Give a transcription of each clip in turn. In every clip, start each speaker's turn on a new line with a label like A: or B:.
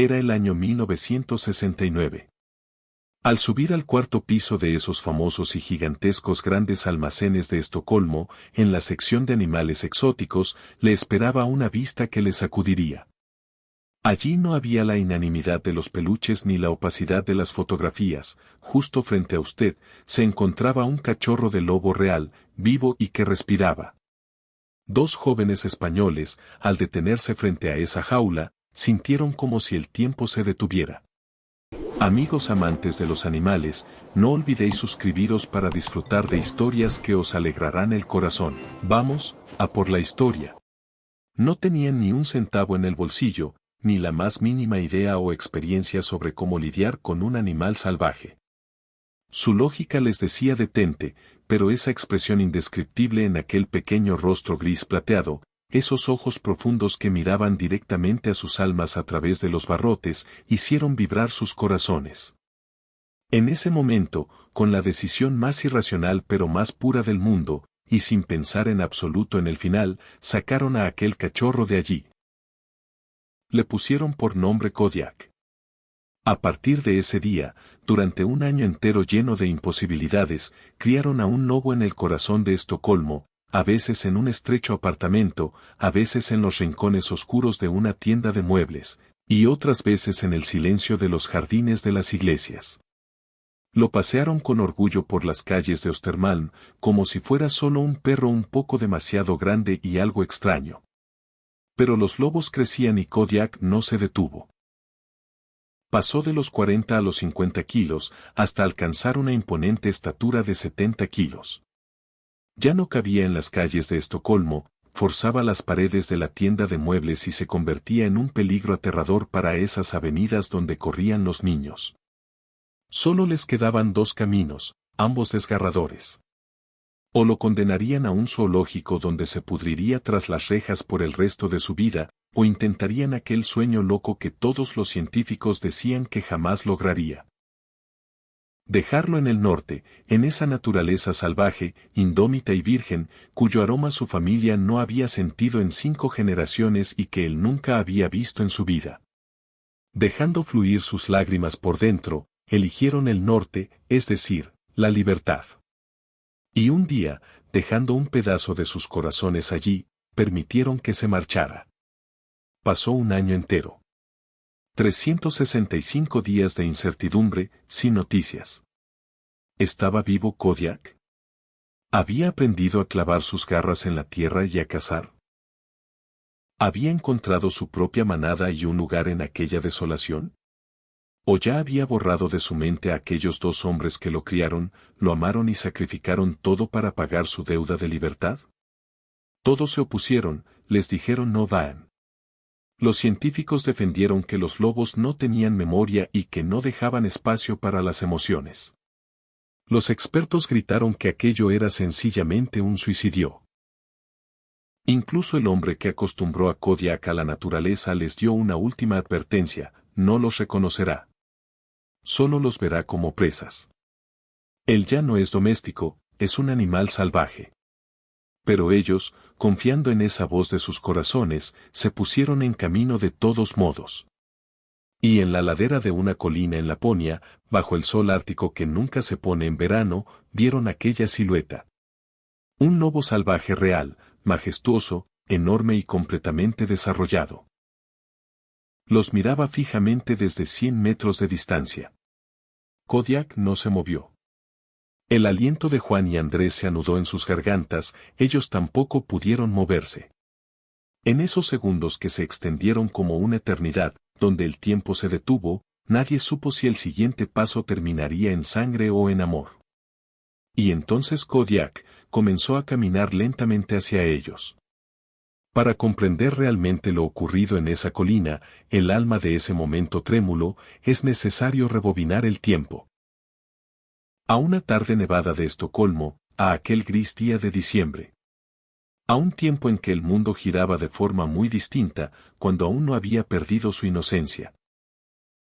A: Era el año 1969. Al subir al cuarto piso de esos famosos y gigantescos grandes almacenes de Estocolmo, en la sección de animales exóticos, le esperaba una vista que le sacudiría. Allí no había la inanimidad de los peluches ni la opacidad de las fotografías. Justo frente a usted se encontraba un cachorro de lobo real, vivo y que respiraba. Dos jóvenes españoles, al detenerse frente a esa jaula, sintieron como si el tiempo se detuviera. Amigos amantes de los animales, no olvidéis suscribiros para disfrutar de historias que os alegrarán el corazón. Vamos, a por la historia. No tenían ni un centavo en el bolsillo, ni la más mínima idea o experiencia sobre cómo lidiar con un animal salvaje. Su lógica les decía detente, pero esa expresión indescriptible en aquel pequeño rostro gris plateado, esos ojos profundos que miraban directamente a sus almas a través de los barrotes, hicieron vibrar sus corazones. En ese momento, con la decisión más irracional pero más pura del mundo, y sin pensar en absoluto en el final, sacaron a aquel cachorro de allí. Le pusieron por nombre Kodiak. A partir de ese día, durante un año entero lleno de imposibilidades, criaron a un lobo en el corazón de Estocolmo, a veces en un estrecho apartamento, a veces en los rincones oscuros de una tienda de muebles, y otras veces en el silencio de los jardines de las iglesias. Lo pasearon con orgullo por las calles de Östermalm, como si fuera solo un perro un poco demasiado grande y algo extraño. Pero los lobos crecían y Kodiak no se detuvo. Pasó de los 40 a los 50 kilos, hasta alcanzar una imponente estatura de 70 kilos. Ya no cabía en las calles de Estocolmo, forzaba las paredes de la tienda de muebles y se convertía en un peligro aterrador para esas avenidas donde corrían los niños. Solo les quedaban dos caminos, ambos desgarradores. O lo condenarían a un zoológico donde se pudriría tras las rejas por el resto de su vida, o intentarían aquel sueño loco que todos los científicos decían que jamás lograría. Dejarlo en el norte, en esa naturaleza salvaje, indómita y virgen, cuyo aroma su familia no había sentido en 5 generaciones y que él nunca había visto en su vida. Dejando fluir sus lágrimas por dentro, eligieron el norte, es decir, la libertad. Y un día, dejando un pedazo de sus corazones allí, permitieron que se marchara. Pasó un año entero. 365 días de incertidumbre, sin noticias. ¿Estaba vivo Kodiak? ¿Había aprendido a clavar sus garras en la tierra y a cazar? ¿Había encontrado su propia manada y un lugar en aquella desolación? ¿O ya había borrado de su mente a aquellos 2 hombres que lo criaron, lo amaron y sacrificaron todo para pagar su deuda de libertad? Todos se opusieron, les dijeron no van. Los científicos defendieron que los lobos no tenían memoria y que no dejaban espacio para las emociones. Los expertos gritaron que aquello era sencillamente un suicidio. Incluso el hombre que acostumbró a Kodiak a la naturaleza les dio una última advertencia: no los reconocerá. Solo los verá como presas. Él ya no es doméstico, es un animal salvaje. Pero ellos, confiando en esa voz de sus corazones, se pusieron en camino de todos modos. Y en la ladera de una colina en Laponia, bajo el sol ártico que nunca se pone en verano, vieron aquella silueta. Un lobo salvaje real, majestuoso, enorme y completamente desarrollado. Los miraba fijamente desde 100 metros de distancia. Kodiak no se movió. El aliento de Juan y Andrés se anudó en sus gargantas, ellos tampoco pudieron moverse. En esos segundos que se extendieron como una eternidad, donde el tiempo se detuvo, nadie supo si el siguiente paso terminaría en sangre o en amor. Y entonces Kodiak comenzó a caminar lentamente hacia ellos. Para comprender realmente lo ocurrido en esa colina, el alma de ese momento trémulo, es necesario rebobinar el tiempo. A una tarde nevada de Estocolmo, a aquel gris día de diciembre. A un tiempo en que el mundo giraba de forma muy distinta, cuando aún no había perdido su inocencia.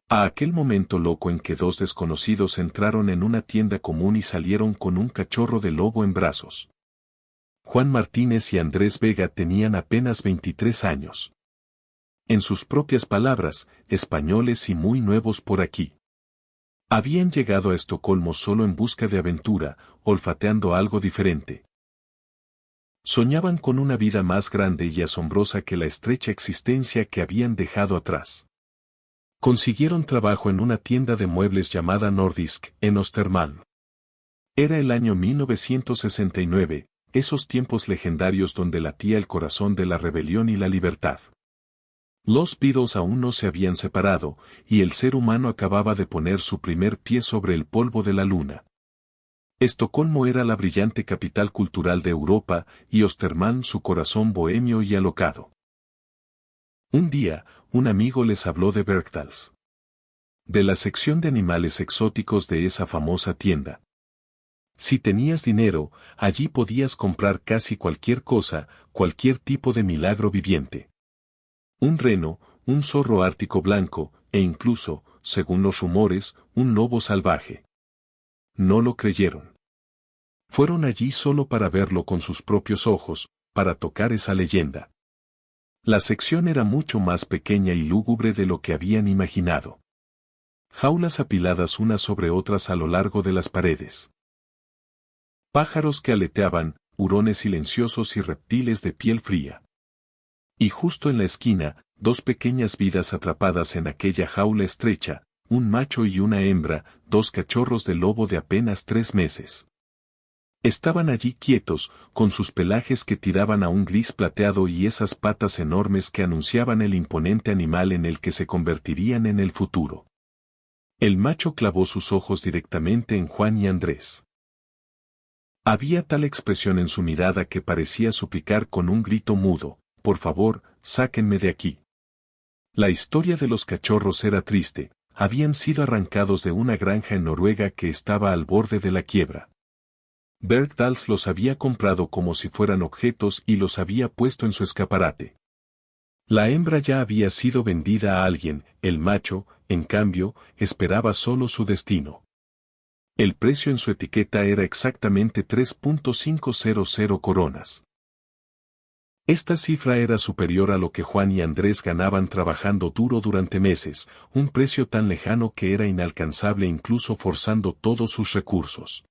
A: A aquel momento loco en que 2 desconocidos entraron en una tienda común y salieron con un cachorro de lobo en brazos. Juan Martínez y Andrés Vega tenían apenas 23 años. En sus propias palabras, españoles y muy nuevos por aquí. Habían llegado a Estocolmo solo en busca de aventura, olfateando algo diferente. Soñaban con una vida más grande y asombrosa que la estrecha existencia que habían dejado atrás. Consiguieron trabajo en una tienda de muebles llamada Nordisk, en Östermalm. Era el año 1969, esos tiempos legendarios donde latía el corazón de la rebelión y la libertad. Los Beatles aún no se habían separado, y el ser humano acababa de poner su primer pie sobre el polvo de la luna. Estocolmo era la brillante capital cultural de Europa, y Östermalm su corazón bohemio y alocado. Un día, un amigo les habló de Bergdahls. De la sección de animales exóticos de esa famosa tienda. Si tenías dinero, allí podías comprar casi cualquier cosa, cualquier tipo de milagro viviente. Un reno, un zorro ártico blanco, e incluso, según los rumores, un lobo salvaje. No lo creyeron. Fueron allí solo para verlo con sus propios ojos, para tocar esa leyenda. La sección era mucho más pequeña y lúgubre de lo que habían imaginado. Jaulas apiladas unas sobre otras a lo largo de las paredes. Pájaros que aleteaban, hurones silenciosos y reptiles de piel fría. Y justo en la esquina, dos pequeñas vidas atrapadas en aquella jaula estrecha, un macho y una hembra, dos cachorros de lobo de apenas 3 meses. Estaban allí quietos, con sus pelajes que tiraban a un gris plateado y esas patas enormes que anunciaban el imponente animal en el que se convertirían en el futuro. El macho clavó sus ojos directamente en Juan y Andrés. Había tal expresión en su mirada que parecía suplicar con un grito mudo: «Por favor, sáquenme de aquí». La historia de los cachorros era triste, habían sido arrancados de una granja en Noruega que estaba al borde de la quiebra. Bergdahls los había comprado como si fueran objetos y los había puesto en su escaparate. La hembra ya había sido vendida a alguien, el macho, en cambio, esperaba solo su destino. El precio en su etiqueta era exactamente 3.500 coronas. Esta cifra era superior a lo que Juan y Andrés ganaban trabajando duro durante meses, un precio tan lejano que era inalcanzable incluso forzando todos sus recursos.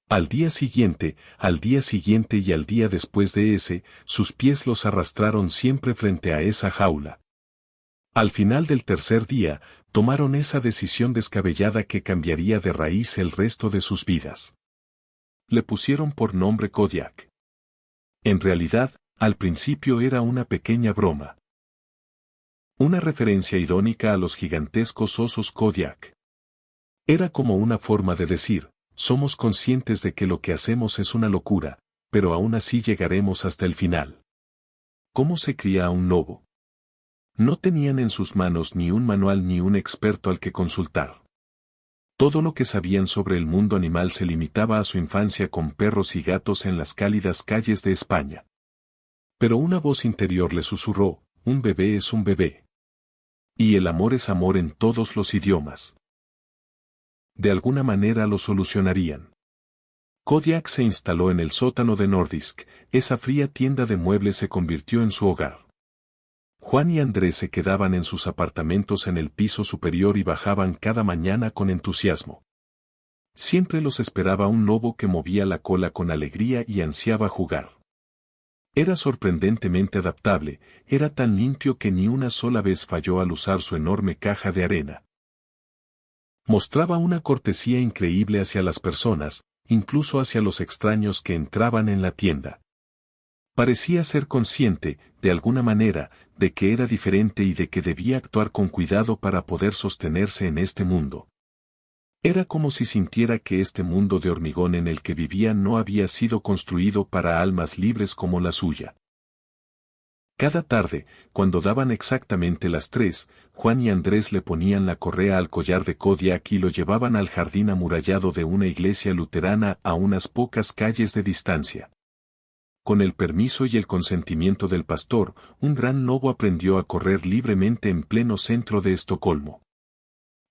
A: Al día siguiente y al día después de ese, sus pies los arrastraron siempre frente a esa jaula. Al final del tercer día, tomaron esa decisión descabellada que cambiaría de raíz el resto de sus vidas. Le pusieron por nombre Kodiak. En realidad, al principio era una pequeña broma. Una referencia irónica a los gigantescos osos Kodiak. Era como una forma de decir: somos conscientes de que lo que hacemos es una locura, pero aún así llegaremos hasta el final. ¿Cómo se cría a un lobo? No tenían en sus manos ni un manual ni un experto al que consultar. Todo lo que sabían sobre el mundo animal se limitaba a su infancia con perros y gatos en las cálidas calles de España. Pero una voz interior le susurró: un bebé es un bebé. Y el amor es amor en todos los idiomas. De alguna manera lo solucionarían. Kodiak se instaló en el sótano de Nordisk, esa fría tienda de muebles se convirtió en su hogar. Juan y Andrés se quedaban en sus apartamentos en el piso superior y bajaban cada mañana con entusiasmo. Siempre los esperaba un lobo que movía la cola con alegría y ansiaba jugar. Era sorprendentemente adaptable, era tan limpio que ni una sola vez falló al usar su enorme caja de arena. Mostraba una cortesía increíble hacia las personas, incluso hacia los extraños que entraban en la tienda. Parecía ser consciente, de alguna manera, de que era diferente y de que debía actuar con cuidado para poder sostenerse en este mundo. Era como si sintiera que este mundo de hormigón en el que vivía no había sido construido para almas libres como la suya. Cada tarde, cuando daban exactamente las 3, Juan y Andrés le ponían la correa al collar de Kodiak y lo llevaban al jardín amurallado de una iglesia luterana a unas pocas calles de distancia. Con el permiso y el consentimiento del pastor, un gran lobo aprendió a correr libremente en pleno centro de Estocolmo.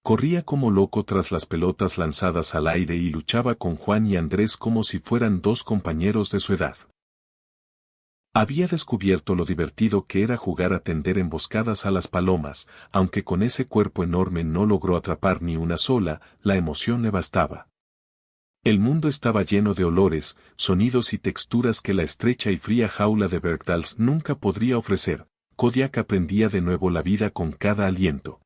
A: Corría como loco tras las pelotas lanzadas al aire y luchaba con Juan y Andrés como si fueran dos compañeros de su edad. Había descubierto lo divertido que era jugar a tender emboscadas a las palomas, aunque con ese cuerpo enorme no logró atrapar ni una sola, la emoción le bastaba. El mundo estaba lleno de olores, sonidos y texturas que la estrecha y fría jaula de Bergdals nunca podría ofrecer. Kodiak aprendía de nuevo la vida con cada aliento.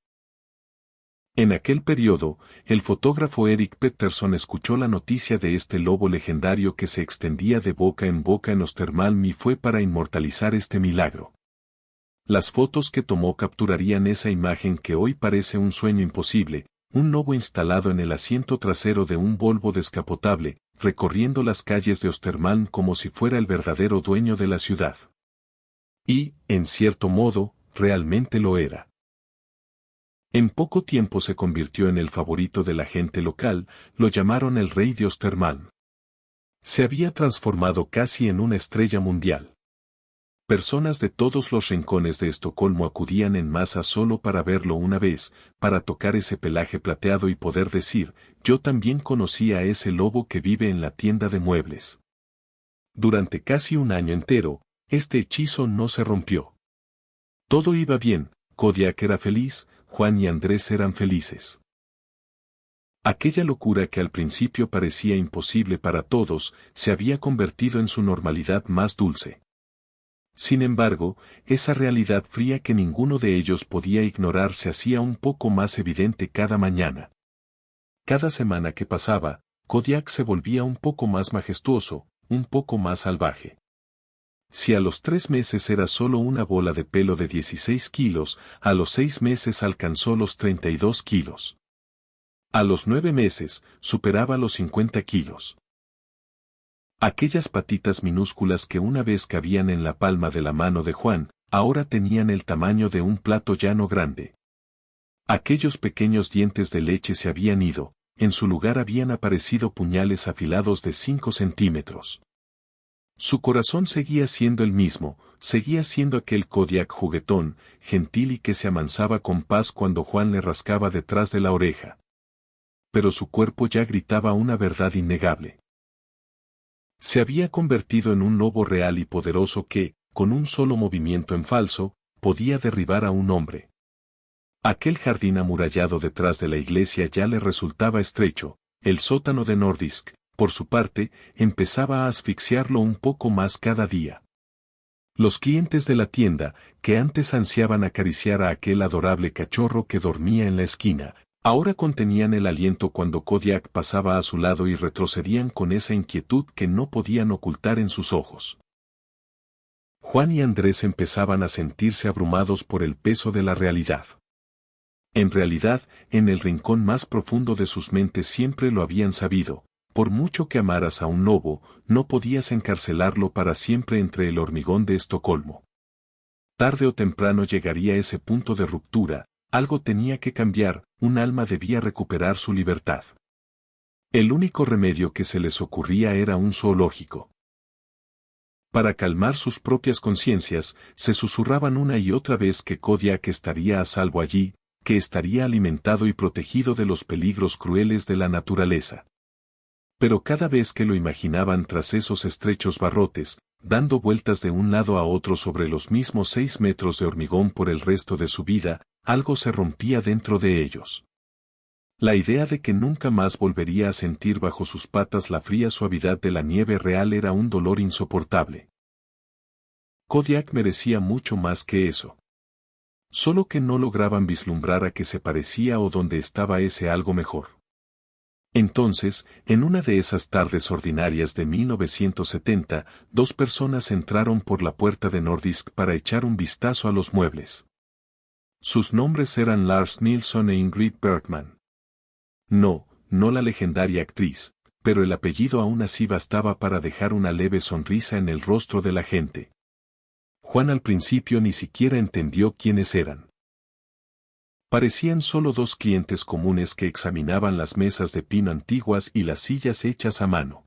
A: En aquel periodo, el fotógrafo Eric Peterson escuchó la noticia de este lobo legendario que se extendía de boca en Östermalm y fue para inmortalizar este milagro. Las fotos que tomó capturarían esa imagen que hoy parece un sueño imposible, un lobo instalado en el asiento trasero de un Volvo descapotable, recorriendo las calles de Östermalm como si fuera el verdadero dueño de la ciudad. Y, en cierto modo, realmente lo era. En poco tiempo se convirtió en el favorito de la gente local, lo llamaron el rey de Östermalm. Se había transformado casi en una estrella mundial. Personas de todos los rincones de Estocolmo acudían en masa solo para verlo una vez, para tocar ese pelaje plateado y poder decir, yo también conocí a ese lobo que vive en la tienda de muebles. Durante casi un año entero, este hechizo no se rompió. Todo iba bien, Kodiak era feliz, Juan y Andrés eran felices. Aquella locura que al principio parecía imposible para todos, se había convertido en su normalidad más dulce. Sin embargo, esa realidad fría que ninguno de ellos podía ignorar se hacía un poco más evidente cada mañana. Cada semana que pasaba, Kodiak se volvía un poco más majestuoso, un poco más salvaje. Si a los 3 meses era solo una bola de pelo de 16 kilos, a los 6 meses alcanzó los 32 kilos. A los 9 meses, superaba los 50 kilos. Aquellas patitas minúsculas que una vez cabían en la palma de la mano de Juan, ahora tenían el tamaño de un plato llano grande. Aquellos pequeños dientes de leche se habían ido, en su lugar habían aparecido puñales afilados de 5 centímetros. Su corazón seguía siendo el mismo, seguía siendo aquel Kodiak juguetón, gentil y que se amansaba con paz cuando Juan le rascaba detrás de la oreja. Pero su cuerpo ya gritaba una verdad innegable. Se había convertido en un lobo real y poderoso que, con un solo movimiento en falso, podía derribar a un hombre. Aquel jardín amurallado detrás de la iglesia ya le resultaba estrecho, el sótano de Nordisk, por su parte, empezaba a asfixiarlo un poco más cada día. Los clientes de la tienda, que antes ansiaban acariciar a aquel adorable cachorro que dormía en la esquina, ahora contenían el aliento cuando Kodiak pasaba a su lado y retrocedían con esa inquietud que no podían ocultar en sus ojos. Juan y Andrés empezaban a sentirse abrumados por el peso de la realidad. En realidad, en el rincón más profundo de sus mentes siempre lo habían sabido. Por mucho que amaras a un lobo, no podías encarcelarlo para siempre entre el hormigón de Estocolmo. Tarde o temprano llegaría ese punto de ruptura, algo tenía que cambiar, un alma debía recuperar su libertad. El único remedio que se les ocurría era un zoológico. Para calmar sus propias conciencias, se susurraban una y otra vez que Kodiak estaría a salvo allí, que estaría alimentado y protegido de los peligros crueles de la naturaleza. Pero cada vez que lo imaginaban tras esos estrechos barrotes, dando vueltas de un lado a otro sobre los mismos 6 metros de hormigón por el resto de su vida, algo se rompía dentro de ellos. La idea de que nunca más volvería a sentir bajo sus patas la fría suavidad de la nieve real era un dolor insoportable. Kodiak merecía mucho más que eso. Solo que no lograban vislumbrar a qué se parecía o dónde estaba ese algo mejor. Entonces, en una de esas tardes ordinarias de 1970, 2 personas entraron por la puerta de Nordisk para echar un vistazo a los muebles. Sus nombres eran Lars Nilsson e Ingrid Bergman. No la legendaria actriz, pero el apellido aún así bastaba para dejar una leve sonrisa en el rostro de la gente. Juan al principio ni siquiera entendió quiénes eran. Parecían solo 2 clientes comunes que examinaban las mesas de pino antiguas y las sillas hechas a mano.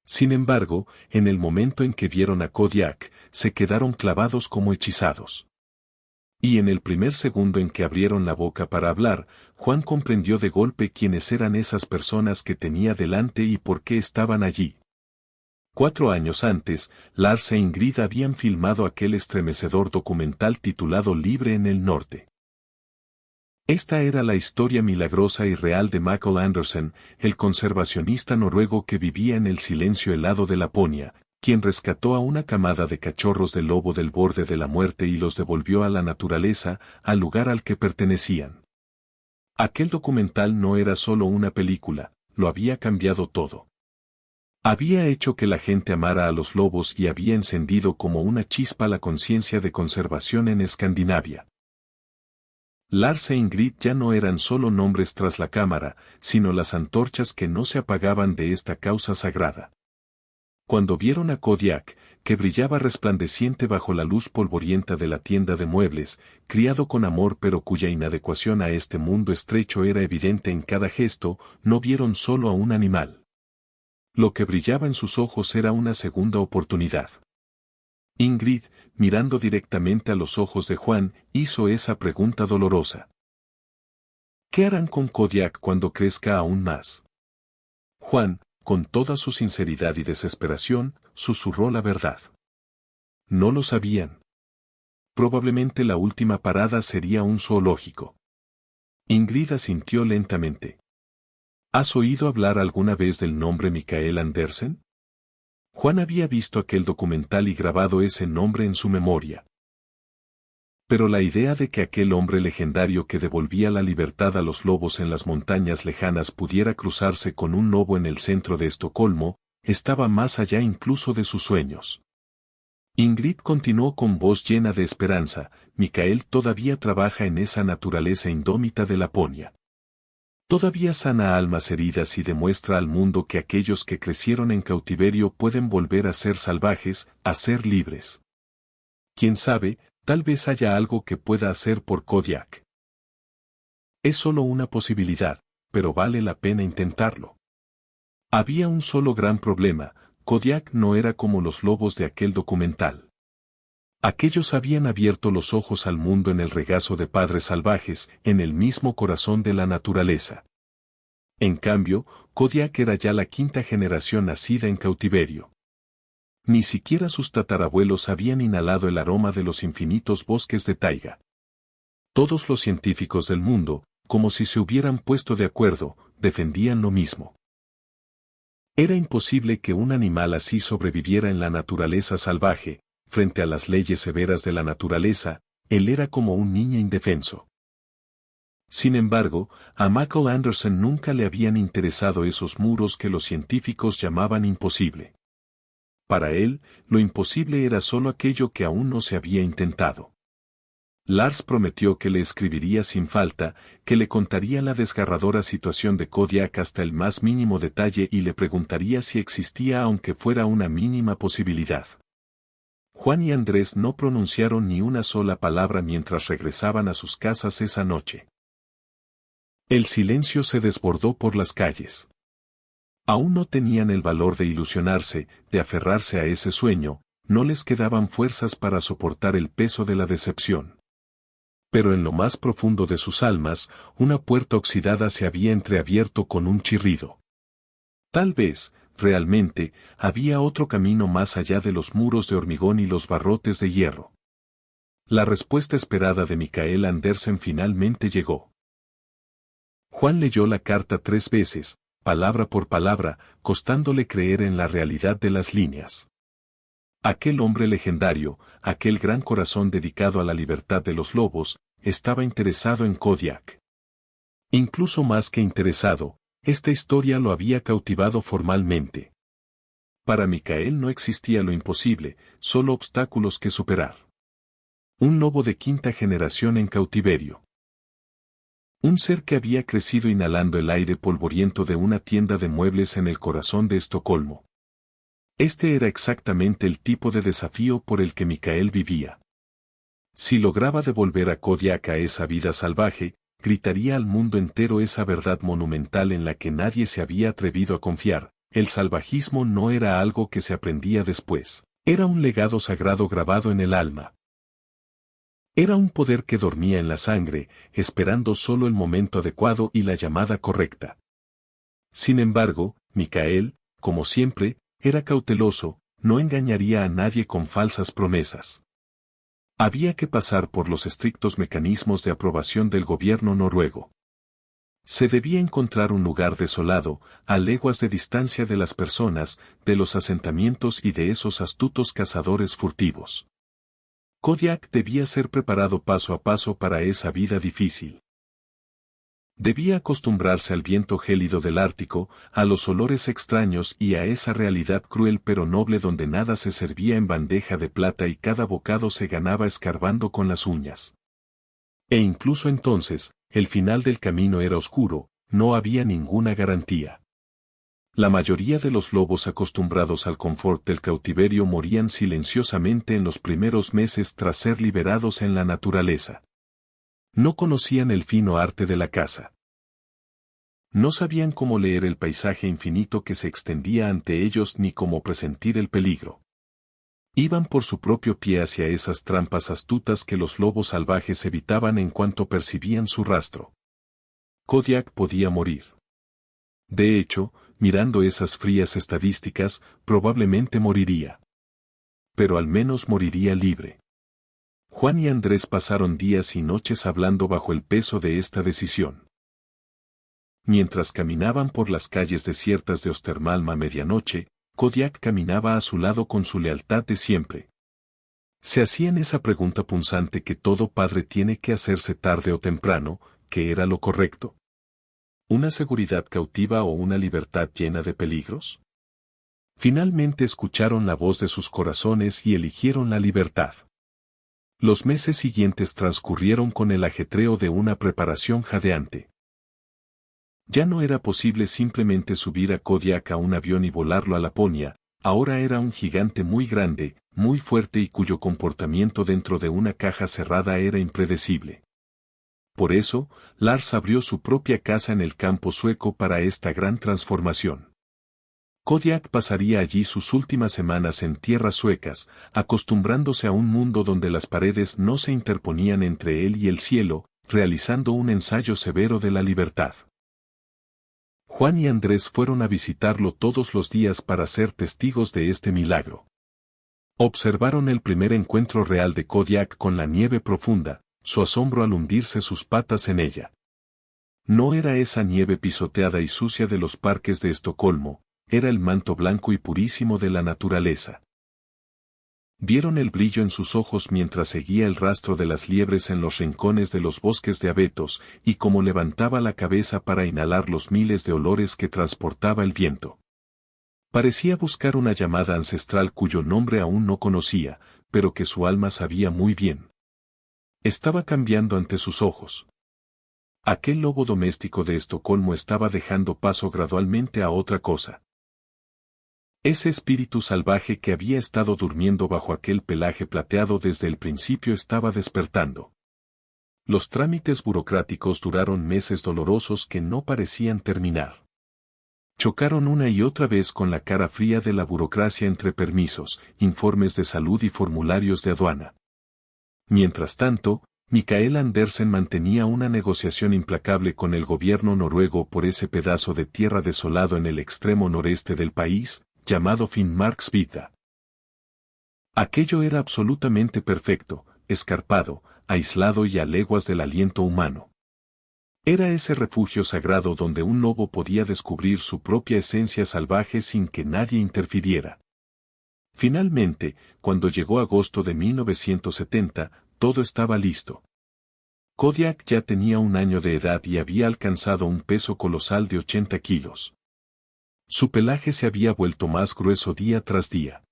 A: Sin embargo, en el momento en que vieron a Kodiak, se quedaron clavados como hechizados. Y en el primer segundo en que abrieron la boca para hablar, Juan comprendió de golpe quiénes eran esas personas que tenía delante y por qué estaban allí. 4 años antes, Lars e Ingrid habían filmado aquel estremecedor documental titulado Libre en el Norte. Esta era la historia milagrosa y real de Michael Andersen, el conservacionista noruego que vivía en el silencio helado de Laponia, quien rescató a una camada de cachorros de lobo del borde de la muerte y los devolvió a la naturaleza, al lugar al que pertenecían. Aquel documental no era solo una película, lo había cambiado todo. Había hecho que la gente amara a los lobos y había encendido como una chispa la conciencia de conservación en Escandinavia. Lars e Ingrid ya no eran solo nombres tras la cámara, sino las antorchas que no se apagaban de esta causa sagrada. Cuando vieron a Kodiak, que brillaba resplandeciente bajo la luz polvorienta de la tienda de muebles, criado con amor pero cuya inadecuación a este mundo estrecho era evidente en cada gesto, no vieron solo a un animal. Lo que brillaba en sus ojos era una segunda oportunidad. Ingrid, mirando directamente a los ojos de Juan, hizo esa pregunta dolorosa. ¿Qué harán con Kodiak cuando crezca aún más? Juan, con toda su sinceridad y desesperación, susurró la verdad. No lo sabían. Probablemente la última parada sería un zoológico. Ingrid asintió lentamente. ¿Has oído hablar alguna vez del nombre Mikael Andersen? Juan había visto aquel documental y grabado ese nombre en su memoria. Pero la idea de que aquel hombre legendario que devolvía la libertad a los lobos en las montañas lejanas pudiera cruzarse con un lobo en el centro de Estocolmo, estaba más allá incluso de sus sueños. Ingrid continuó con voz llena de esperanza, Mikael todavía trabaja en esa naturaleza indómita de Laponia. Todavía sana almas heridas y demuestra al mundo que aquellos que crecieron en cautiverio pueden volver a ser salvajes, a ser libres. Quién sabe, tal vez haya algo que pueda hacer por Kodiak. Es solo una posibilidad, pero vale la pena intentarlo. Había un solo gran problema, Kodiak no era como los lobos de aquel documental. Aquellos habían abierto los ojos al mundo en el regazo de padres salvajes, en el mismo corazón de la naturaleza. En cambio, Kodiak era ya la quinta generación nacida en cautiverio. Ni siquiera sus tatarabuelos habían inhalado el aroma de los infinitos bosques de taiga. Todos los científicos del mundo, como si se hubieran puesto de acuerdo, defendían lo mismo. Era imposible que un animal así sobreviviera en la naturaleza salvaje. Frente a las leyes severas de la naturaleza, él era como un niño indefenso. Sin embargo, a Michael Andersen nunca le habían interesado esos muros que los científicos llamaban imposible. Para él, lo imposible era solo aquello que aún no se había intentado. Lars prometió que le escribiría sin falta, que le contaría la desgarradora situación de Kodiak hasta el más mínimo detalle y le preguntaría si existía aunque fuera una mínima posibilidad. Juan y Andrés no pronunciaron ni una sola palabra mientras regresaban a sus casas esa noche. El silencio se desbordó por las calles. Aún no tenían el valor de ilusionarse, de aferrarse a ese sueño, no les quedaban fuerzas para soportar el peso de la decepción. Pero en lo más profundo de sus almas, una puerta oxidada se había entreabierto con un chirrido. Tal vez, realmente, había otro camino más allá de los muros de hormigón y los barrotes de hierro. La respuesta esperada de Mikael Andersen finalmente llegó. Juan leyó la carta 3 veces, palabra por palabra, costándole creer en la realidad de las líneas. Aquel hombre legendario, aquel gran corazón dedicado a la libertad de los lobos, estaba interesado en Kodiak. Incluso más que interesado, esta historia lo había cautivado formalmente. Para Mikael no existía lo imposible, solo obstáculos que superar. Un lobo de quinta generación en cautiverio. Un ser que había crecido inhalando el aire polvoriento de una tienda de muebles en el corazón de Estocolmo. Este era exactamente el tipo de desafío por el que Mikael vivía. Si lograba devolver a Kodiak a esa vida salvaje, gritaría al mundo entero esa verdad monumental en la que nadie se había atrevido a confiar: el salvajismo no era algo que se aprendía después, era un legado sagrado grabado en el alma. Era un poder que dormía en la sangre, esperando solo el momento adecuado y la llamada correcta. Sin embargo, Mikael, como siempre, Era cauteloso, no engañaría a nadie con falsas promesas. Había que pasar por los estrictos mecanismos de aprobación del gobierno noruego. Se debía encontrar un lugar desolado, a leguas de distancia de las personas, de los asentamientos y de esos astutos cazadores furtivos. Kodiak debía ser preparado paso a paso para esa vida difícil. Debía acostumbrarse al viento gélido del Ártico, a los olores extraños y a esa realidad cruel pero noble donde nada se servía en bandeja de plata y cada bocado se ganaba escarbando con las uñas. E incluso entonces, el final del camino era oscuro, no había ninguna garantía. La mayoría de los lobos acostumbrados al confort del cautiverio morían silenciosamente en los primeros meses tras ser liberados en la naturaleza. No conocían el fino arte de la caza. No sabían cómo leer el paisaje infinito que se extendía ante ellos ni cómo presentir el peligro. Iban por su propio pie hacia esas trampas astutas que los lobos salvajes evitaban en cuanto percibían su rastro. Kodiak podía morir. De hecho, mirando esas frías estadísticas, probablemente moriría. Pero al menos moriría libre. Juan y Andrés pasaron días y noches hablando bajo el peso de esta decisión. Mientras caminaban por las calles desiertas de Ostermalm a medianoche, Kodiak caminaba a su lado con su lealtad de siempre. Se hacían esa pregunta punzante que todo padre tiene que hacerse tarde o temprano, ¿qué era lo correcto? ¿Una seguridad cautiva o una libertad llena de peligros? Finalmente escucharon la voz de sus corazones y eligieron la libertad. Los meses siguientes transcurrieron con el ajetreo de una preparación jadeante. Ya no era posible simplemente subir a Kodiak a un avión y volarlo a Laponia, ahora era un gigante muy grande, muy fuerte y cuyo comportamiento dentro de una caja cerrada era impredecible. Por eso, Lars abrió su propia casa en el campo sueco para esta gran transformación. Kodiak pasaría allí sus últimas semanas en tierras suecas, acostumbrándose a un mundo donde las paredes no se interponían entre él y el cielo, realizando un ensayo severo de la libertad. Juan y Andrés fueron a visitarlo todos los días para ser testigos de este milagro. Observaron el primer encuentro real de Kodiak con la nieve profunda, su asombro al hundirse sus patas en ella. No era esa nieve pisoteada y sucia de los parques de Estocolmo, era el manto blanco y purísimo de la naturaleza. Vieron el brillo en sus ojos mientras seguía el rastro de las liebres en los rincones de los bosques de abetos, y cómo levantaba la cabeza para inhalar los miles de olores que transportaba el viento. Parecía buscar una llamada ancestral cuyo nombre aún no conocía, pero que su alma sabía muy bien. Estaba cambiando ante sus ojos. Aquel lobo doméstico de Estocolmo estaba dejando paso gradualmente a otra cosa. Ese espíritu salvaje que había estado durmiendo bajo aquel pelaje plateado desde el principio estaba despertando. Los trámites burocráticos duraron meses dolorosos que no parecían terminar. Chocaron una y otra vez con la cara fría de la burocracia entre permisos, informes de salud y formularios de aduana. Mientras tanto, Mikael Andersen mantenía una negociación implacable con el gobierno noruego por ese pedazo de tierra desolado en el extremo noreste del país, llamado Finnmarksvidda. Aquello era absolutamente perfecto, escarpado, aislado y a leguas del aliento humano. Era ese refugio sagrado donde un lobo podía descubrir su propia esencia salvaje sin que nadie interfiriera. Finalmente, cuando llegó agosto de 1970, todo estaba listo. Kodiak ya tenía 1 año de edad y había alcanzado un peso colosal de 80 kilos. Su pelaje se había vuelto más grueso día tras día.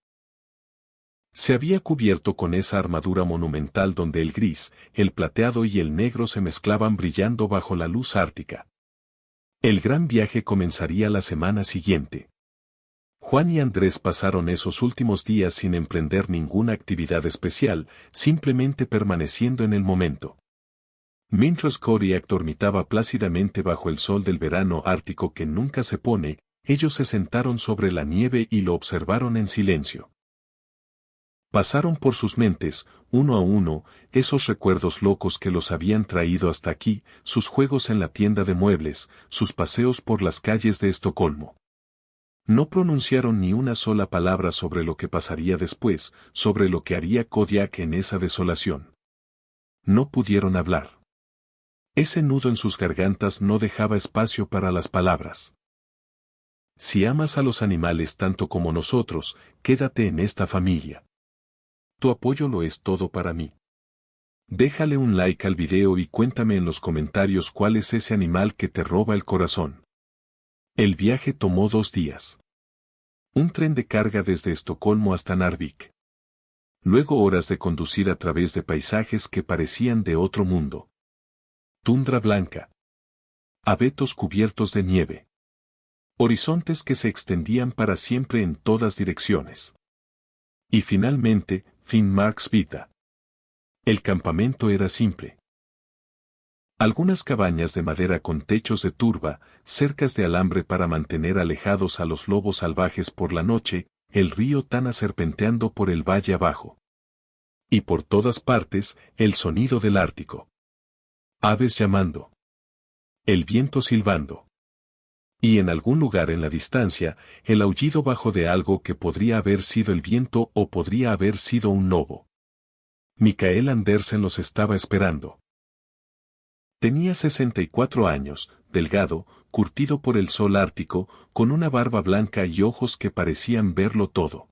A: Se había cubierto con esa armadura monumental donde el gris, el plateado y el negro se mezclaban brillando bajo la luz ártica. El gran viaje comenzaría la semana siguiente. Juan y Andrés pasaron esos últimos días sin emprender ninguna actividad especial, simplemente permaneciendo en el momento. Mientras Kodiak dormitaba plácidamente bajo el sol del verano ártico que nunca se pone, ellos se sentaron sobre la nieve y lo observaron en silencio. Pasaron por sus mentes, uno a uno, esos recuerdos locos que los habían traído hasta aquí, sus juegos en la tienda de muebles, sus paseos por las calles de Estocolmo. No pronunciaron ni una sola palabra sobre lo que pasaría después, sobre lo que haría Kodiak en esa desolación. No pudieron hablar. Ese nudo en sus gargantas no dejaba espacio para las palabras. Si amas a los animales tanto como nosotros, quédate en esta familia. Tu apoyo lo es todo para mí. Déjale un like al video y cuéntame en los comentarios cuál es ese animal que te roba el corazón. El viaje tomó 2 días. Un tren de carga desde Estocolmo hasta Narvik. Luego horas de conducir a través de paisajes que parecían de otro mundo. Tundra blanca. Abetos cubiertos de nieve. Horizontes que se extendían para siempre en todas direcciones. Y finalmente, Finnmarksvidda. El campamento era simple. Algunas cabañas de madera con techos de turba, cercas de alambre para mantener alejados a los lobos salvajes por la noche, el río Tana serpenteando por el valle abajo. Y por todas partes, el sonido del Ártico. Aves llamando. El viento silbando. Y en algún lugar en la distancia, el aullido bajo de algo que podría haber sido el viento o podría haber sido un lobo. Mikael Andersen los estaba esperando. Tenía 64 años, delgado, curtido por el sol ártico, con una barba blanca y ojos que parecían verlo todo.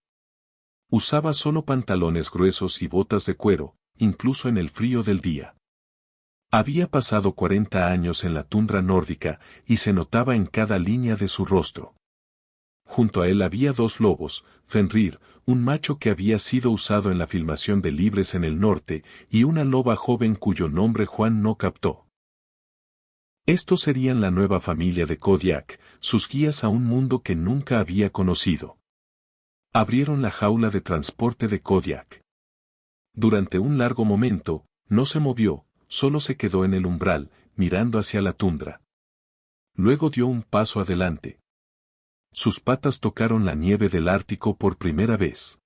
A: Usaba solo pantalones gruesos y botas de cuero, incluso en el frío del día. Había pasado 40 años en la tundra nórdica, y se notaba en cada línea de su rostro. Junto a él había 2 lobos, Fenrir, un macho que había sido usado en la filmación de Libres en el norte, y una loba joven cuyo nombre Juan no captó. Estos serían la nueva familia de Kodiak, sus guías a un mundo que nunca había conocido. Abrieron la jaula de transporte de Kodiak. Durante un largo momento, no se movió, solo se quedó en el umbral, mirando hacia la tundra. Luego dio un paso adelante. Sus patas tocaron la nieve del Ártico por primera vez.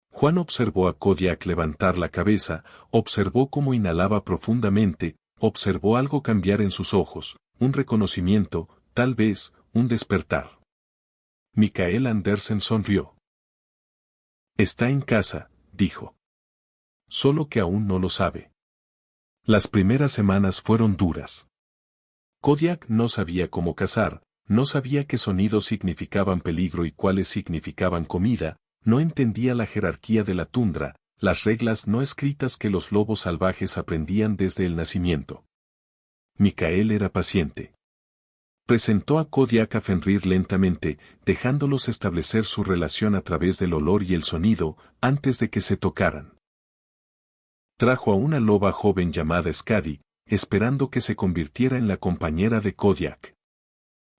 A: Juan observó a Kodiak levantar la cabeza, observó cómo inhalaba profundamente, observó algo cambiar en sus ojos, un reconocimiento, tal vez, un despertar. Mikael Andersen sonrió. Está en casa, dijo. Solo que aún no lo sabe. Las primeras semanas fueron duras. Kodiak no sabía cómo cazar, no sabía qué sonidos significaban peligro y cuáles significaban comida, no entendía la jerarquía de la tundra, las reglas no escritas que los lobos salvajes aprendían desde el nacimiento. Mikael era paciente. Presentó a Kodiak a Fenrir lentamente, dejándolos establecer su relación a través del olor y el sonido, antes de que se tocaran. Trajo a una loba joven llamada Skadi, esperando que se convirtiera en la compañera de Kodiak.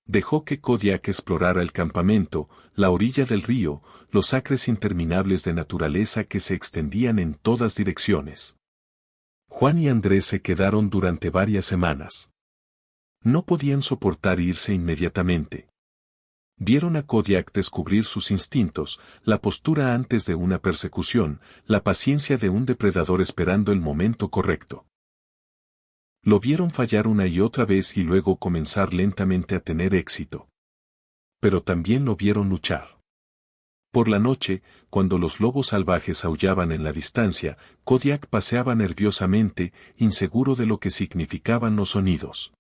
A: Dejó que Kodiak explorara el campamento, la orilla del río, los acres interminables de naturaleza que se extendían en todas direcciones. Juan y Andrés se quedaron durante varias semanas. No podían soportar irse inmediatamente. Vieron a Kodiak descubrir sus instintos, la postura antes de una persecución, la paciencia de un depredador esperando el momento correcto. Lo vieron fallar una y otra vez y luego comenzar lentamente a tener éxito. Pero también lo vieron luchar. Por la noche, cuando los lobos salvajes aullaban en la distancia, Kodiak paseaba nerviosamente, inseguro de lo que significaban los sonidos.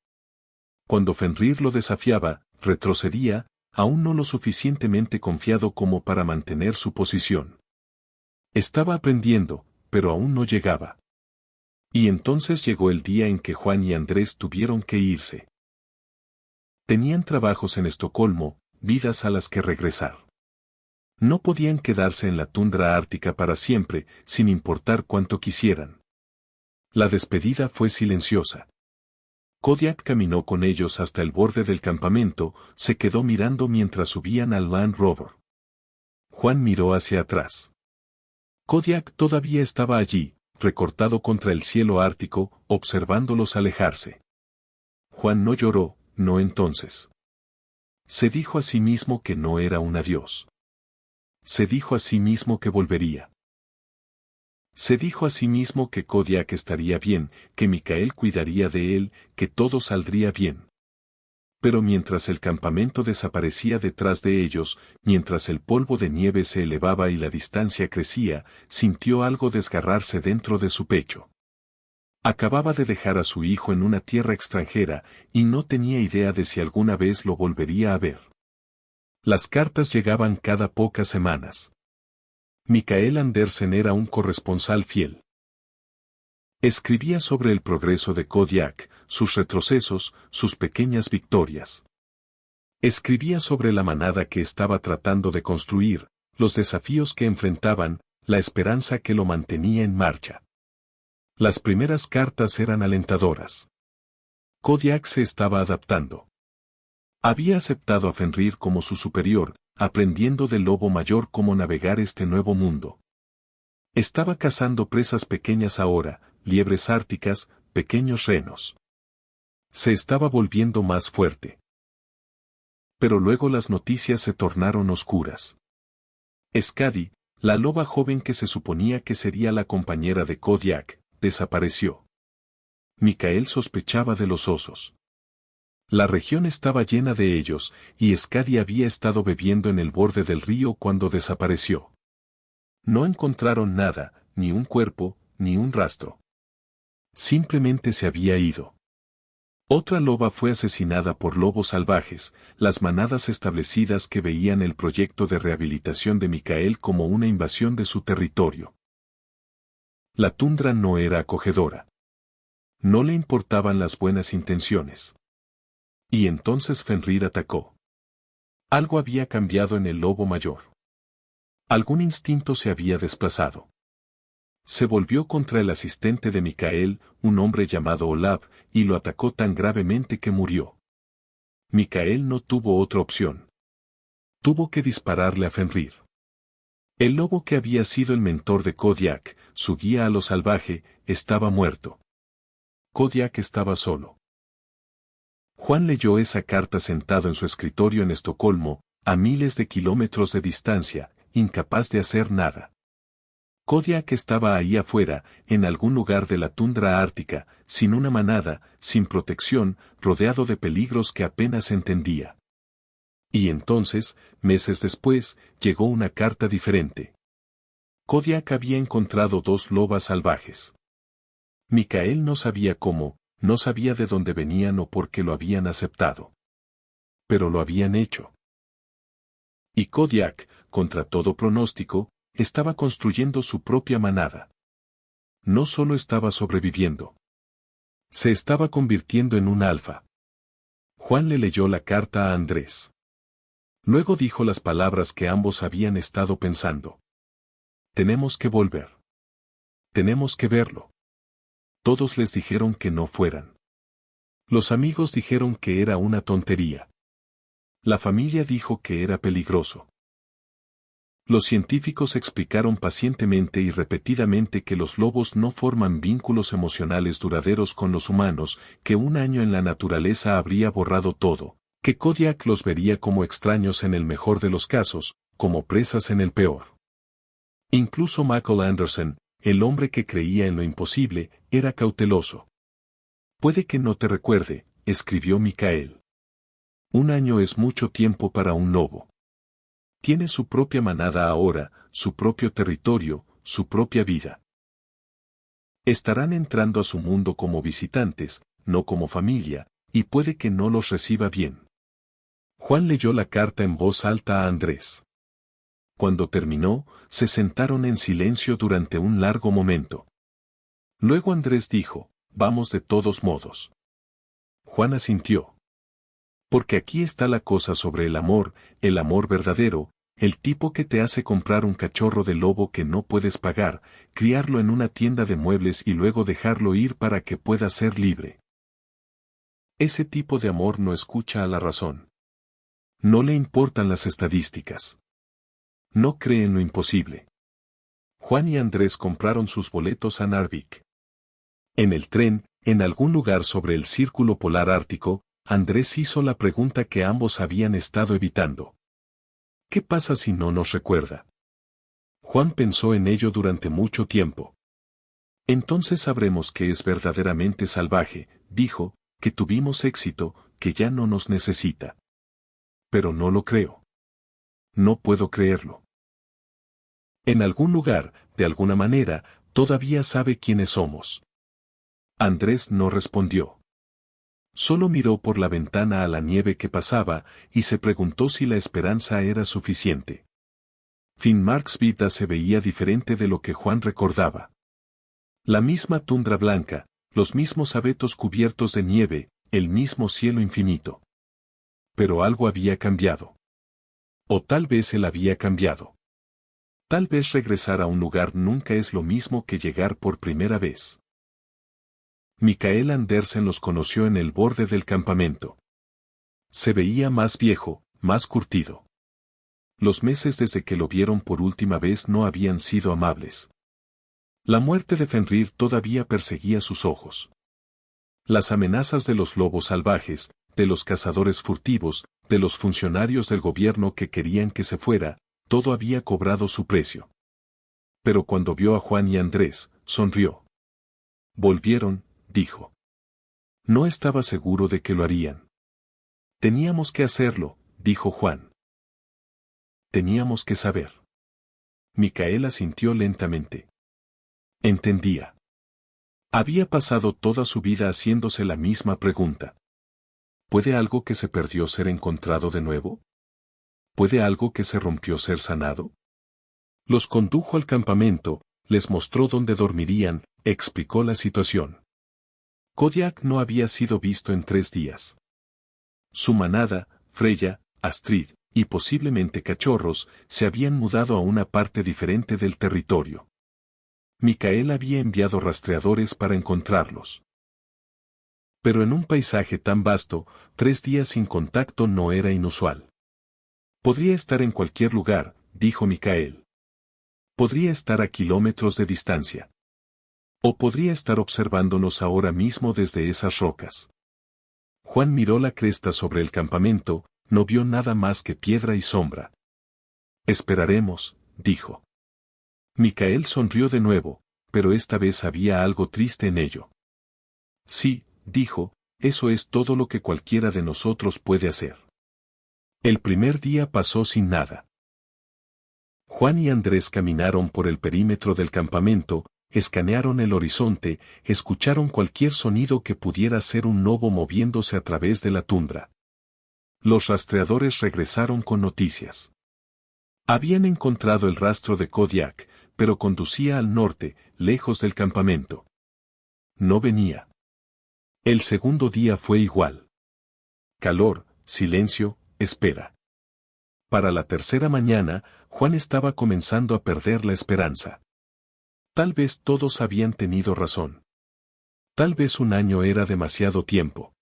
A: Cuando Fenrir lo desafiaba, retrocedía, aún no lo suficientemente confiado como para mantener su posición. Estaba aprendiendo, pero aún no llegaba. Y entonces llegó el día en que Juan y Andrés tuvieron que irse. Tenían trabajos en Estocolmo, vidas a las que regresar. No podían quedarse en la tundra ártica para siempre, sin importar cuánto quisieran. La despedida fue silenciosa. Kodiak caminó con ellos hasta el borde del campamento, se quedó mirando mientras subían al Land Rover. Juan miró hacia atrás. Kodiak todavía estaba allí, recortado contra el cielo ártico, observándolos alejarse. Juan no lloró, no entonces. Se dijo a sí mismo que no era un adiós. Se dijo a sí mismo que volvería. Se dijo a sí mismo que Kodiak estaría bien, que Mikael cuidaría de él, que todo saldría bien. Pero mientras el campamento desaparecía detrás de ellos, mientras el polvo de nieve se elevaba y la distancia crecía, sintió algo desgarrarse dentro de su pecho. Acababa de dejar a su hijo en una tierra extranjera, y no tenía idea de si alguna vez lo volvería a ver. Las cartas llegaban cada pocas semanas. Mikael Andersen era un corresponsal fiel. Escribía sobre el progreso de Kodiak, sus retrocesos, sus pequeñas victorias. Escribía sobre la manada que estaba tratando de construir, los desafíos que enfrentaban, la esperanza que lo mantenía en marcha. Las primeras cartas eran alentadoras. Kodiak se estaba adaptando. Había aceptado a Fenrir como su superior, aprendiendo del lobo mayor cómo navegar este nuevo mundo. Estaba cazando presas pequeñas ahora, liebres árticas, pequeños renos. Se estaba volviendo más fuerte. Pero luego las noticias se tornaron oscuras. Skadi, la loba joven que se suponía que sería la compañera de Kodiak, desapareció. Mikael sospechaba de los osos. La región estaba llena de ellos, y Skadi había estado bebiendo en el borde del río cuando desapareció. No encontraron nada, ni un cuerpo, ni un rastro. Simplemente se había ido. Otra loba fue asesinada por lobos salvajes, las manadas establecidas que veían el proyecto de rehabilitación de Mikael como una invasión de su territorio. La tundra no era acogedora. No le importaban las buenas intenciones. Y entonces Fenrir atacó. Algo había cambiado en el lobo mayor. Algún instinto se había desplazado. Se volvió contra el asistente de Mikael, un hombre llamado Olav, y lo atacó tan gravemente que murió. Mikael no tuvo otra opción. Tuvo que dispararle a Fenrir. El lobo que había sido el mentor de Kodiak, su guía a lo salvaje, estaba muerto. Kodiak estaba solo. Juan leyó esa carta sentado en su escritorio en Estocolmo, a miles de kilómetros de distancia, incapaz de hacer nada. Kodiak estaba ahí afuera, en algún lugar de la tundra ártica, sin una manada, sin protección, rodeado de peligros que apenas entendía. Y entonces, meses después, llegó una carta diferente. Kodiak había encontrado dos lobas salvajes. Mikael no sabía cómo, no sabía de dónde venían o por qué lo habían aceptado. Pero lo habían hecho. Y Kodiak, contra todo pronóstico, estaba construyendo su propia manada. No solo estaba sobreviviendo. Se estaba convirtiendo en un alfa. Juan le leyó la carta a Andrés. Luego dijo las palabras que ambos habían estado pensando. Tenemos que volver. Tenemos que verlo. Todos les dijeron que no fueran. Los amigos dijeron que era una tontería. La familia dijo que era peligroso. Los científicos explicaron pacientemente y repetidamente que los lobos no forman vínculos emocionales duraderos con los humanos, que un año en la naturaleza habría borrado todo, que Kodiak los vería como extraños en el mejor de los casos, como presas en el peor. Incluso Michael Andersen, el hombre que creía en lo imposible, era cauteloso. Puede que no te recuerde, escribió Mikael. Un año es mucho tiempo para un lobo. Tiene su propia manada ahora, su propio territorio, su propia vida. Estarán entrando a su mundo como visitantes, no como familia, y puede que no los reciba bien. Juan leyó la carta en voz alta a Andrés. Cuando terminó, se sentaron en silencio durante un largo momento. Luego Andrés dijo, vamos de todos modos. Juan asintió. Porque aquí está la cosa sobre el amor verdadero, el tipo que te hace comprar un cachorro de lobo que no puedes pagar, criarlo en una tienda de muebles y luego dejarlo ir para que pueda ser libre. Ese tipo de amor no escucha a la razón. No le importan las estadísticas. No cree en lo imposible. Juan y Andrés compraron sus boletos a Narvik. En el tren, en algún lugar sobre el círculo polar ártico, Andrés hizo la pregunta que ambos habían estado evitando. ¿Qué pasa si no nos recuerda? Juan pensó en ello durante mucho tiempo. Entonces sabremos que es verdaderamente salvaje, dijo, que tuvimos éxito, que ya no nos necesita. Pero no lo creo. No puedo creerlo. En algún lugar, de alguna manera, todavía sabe quiénes somos. Andrés no respondió. Solo miró por la ventana a la nieve que pasaba y se preguntó si la esperanza era suficiente. Finnmarksvidda se veía diferente de lo que Juan recordaba. La misma tundra blanca, los mismos abetos cubiertos de nieve, el mismo cielo infinito. Pero algo había cambiado. O tal vez él había cambiado. Tal vez regresar a un lugar nunca es lo mismo que llegar por primera vez. Mikael Andersen los conoció en el borde del campamento. Se veía más viejo, más curtido. Los meses desde que lo vieron por última vez no habían sido amables. La muerte de Fenrir todavía perseguía sus ojos. Las amenazas de los lobos salvajes, de los cazadores furtivos, de los funcionarios del gobierno que querían que se fuera, todo había cobrado su precio. Pero cuando vio a Juan y Andrés, sonrió. Volvieron, dijo. No estaba seguro de que lo harían. Teníamos que hacerlo, dijo Juan. Teníamos que saber. Mikael asintió lentamente. Entendía. Había pasado toda su vida haciéndose la misma pregunta. ¿Puede algo que se perdió ser encontrado de nuevo? ¿Puede algo que se rompió ser sanado? Los condujo al campamento, les mostró dónde dormirían, explicó la situación. Kodiak no había sido visto en 3 días. Su manada, Freya, Astrid, y posiblemente cachorros, se habían mudado a una parte diferente del territorio. Mikael había enviado rastreadores para encontrarlos. Pero en un paisaje tan vasto, 3 días sin contacto no era inusual. Podría estar en cualquier lugar, dijo Mikael. Podría estar a kilómetros de distancia. O podría estar observándonos ahora mismo desde esas rocas. Juan miró la cresta sobre el campamento, no vio nada más que piedra y sombra. Esperaremos, dijo. Mikael sonrió de nuevo, pero esta vez había algo triste en ello. Sí, dijo, eso es todo lo que cualquiera de nosotros puede hacer. El primer día pasó sin nada. Juan y Andrés caminaron por el perímetro del campamento, escanearon el horizonte, escucharon cualquier sonido que pudiera ser un lobo moviéndose a través de la tundra. Los rastreadores regresaron con noticias. Habían encontrado el rastro de Kodiak, pero conducía al norte, lejos del campamento. No venía. El segundo día fue igual. Calor, silencio, espera. Para la tercera mañana, Juan estaba comenzando a perder la esperanza. Tal vez todos habían tenido razón. Tal vez un año era demasiado tiempo.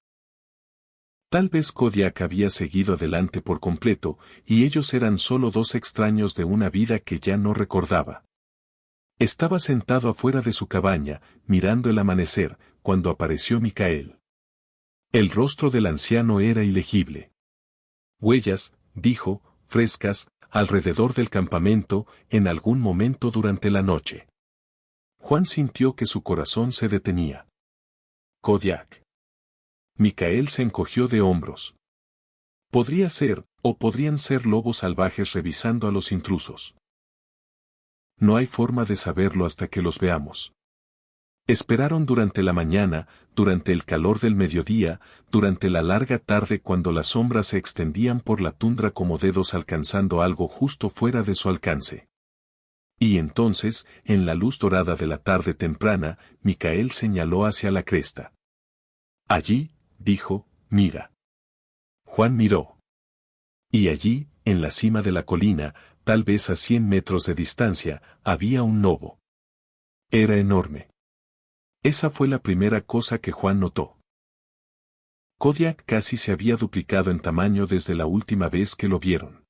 A: Tal vez Kodiak había seguido adelante por completo, y ellos eran solo 2 extraños de una vida que ya no recordaba. Estaba sentado afuera de su cabaña, mirando el amanecer, cuando apareció Mikael. El rostro del anciano era ilegible. Huellas, dijo, frescas, alrededor del campamento, en algún momento durante la noche. Juan sintió que su corazón se detenía. Kodiak. Mikael se encogió de hombros. Podría ser, o podrían ser lobos salvajes revisando a los intrusos. No hay forma de saberlo hasta que los veamos. Esperaron durante la mañana, durante el calor del mediodía, durante la larga tarde cuando las sombras se extendían por la tundra como dedos alcanzando algo justo fuera de su alcance. Y entonces, en la luz dorada de la tarde temprana, Mikael señaló hacia la cresta. Allí, dijo, mira. Juan miró. Y allí, en la cima de la colina, tal vez a 100 metros de distancia, había un lobo. Era enorme. Esa fue la primera cosa que Juan notó. Kodiak casi se había duplicado en tamaño desde la última vez que lo vieron.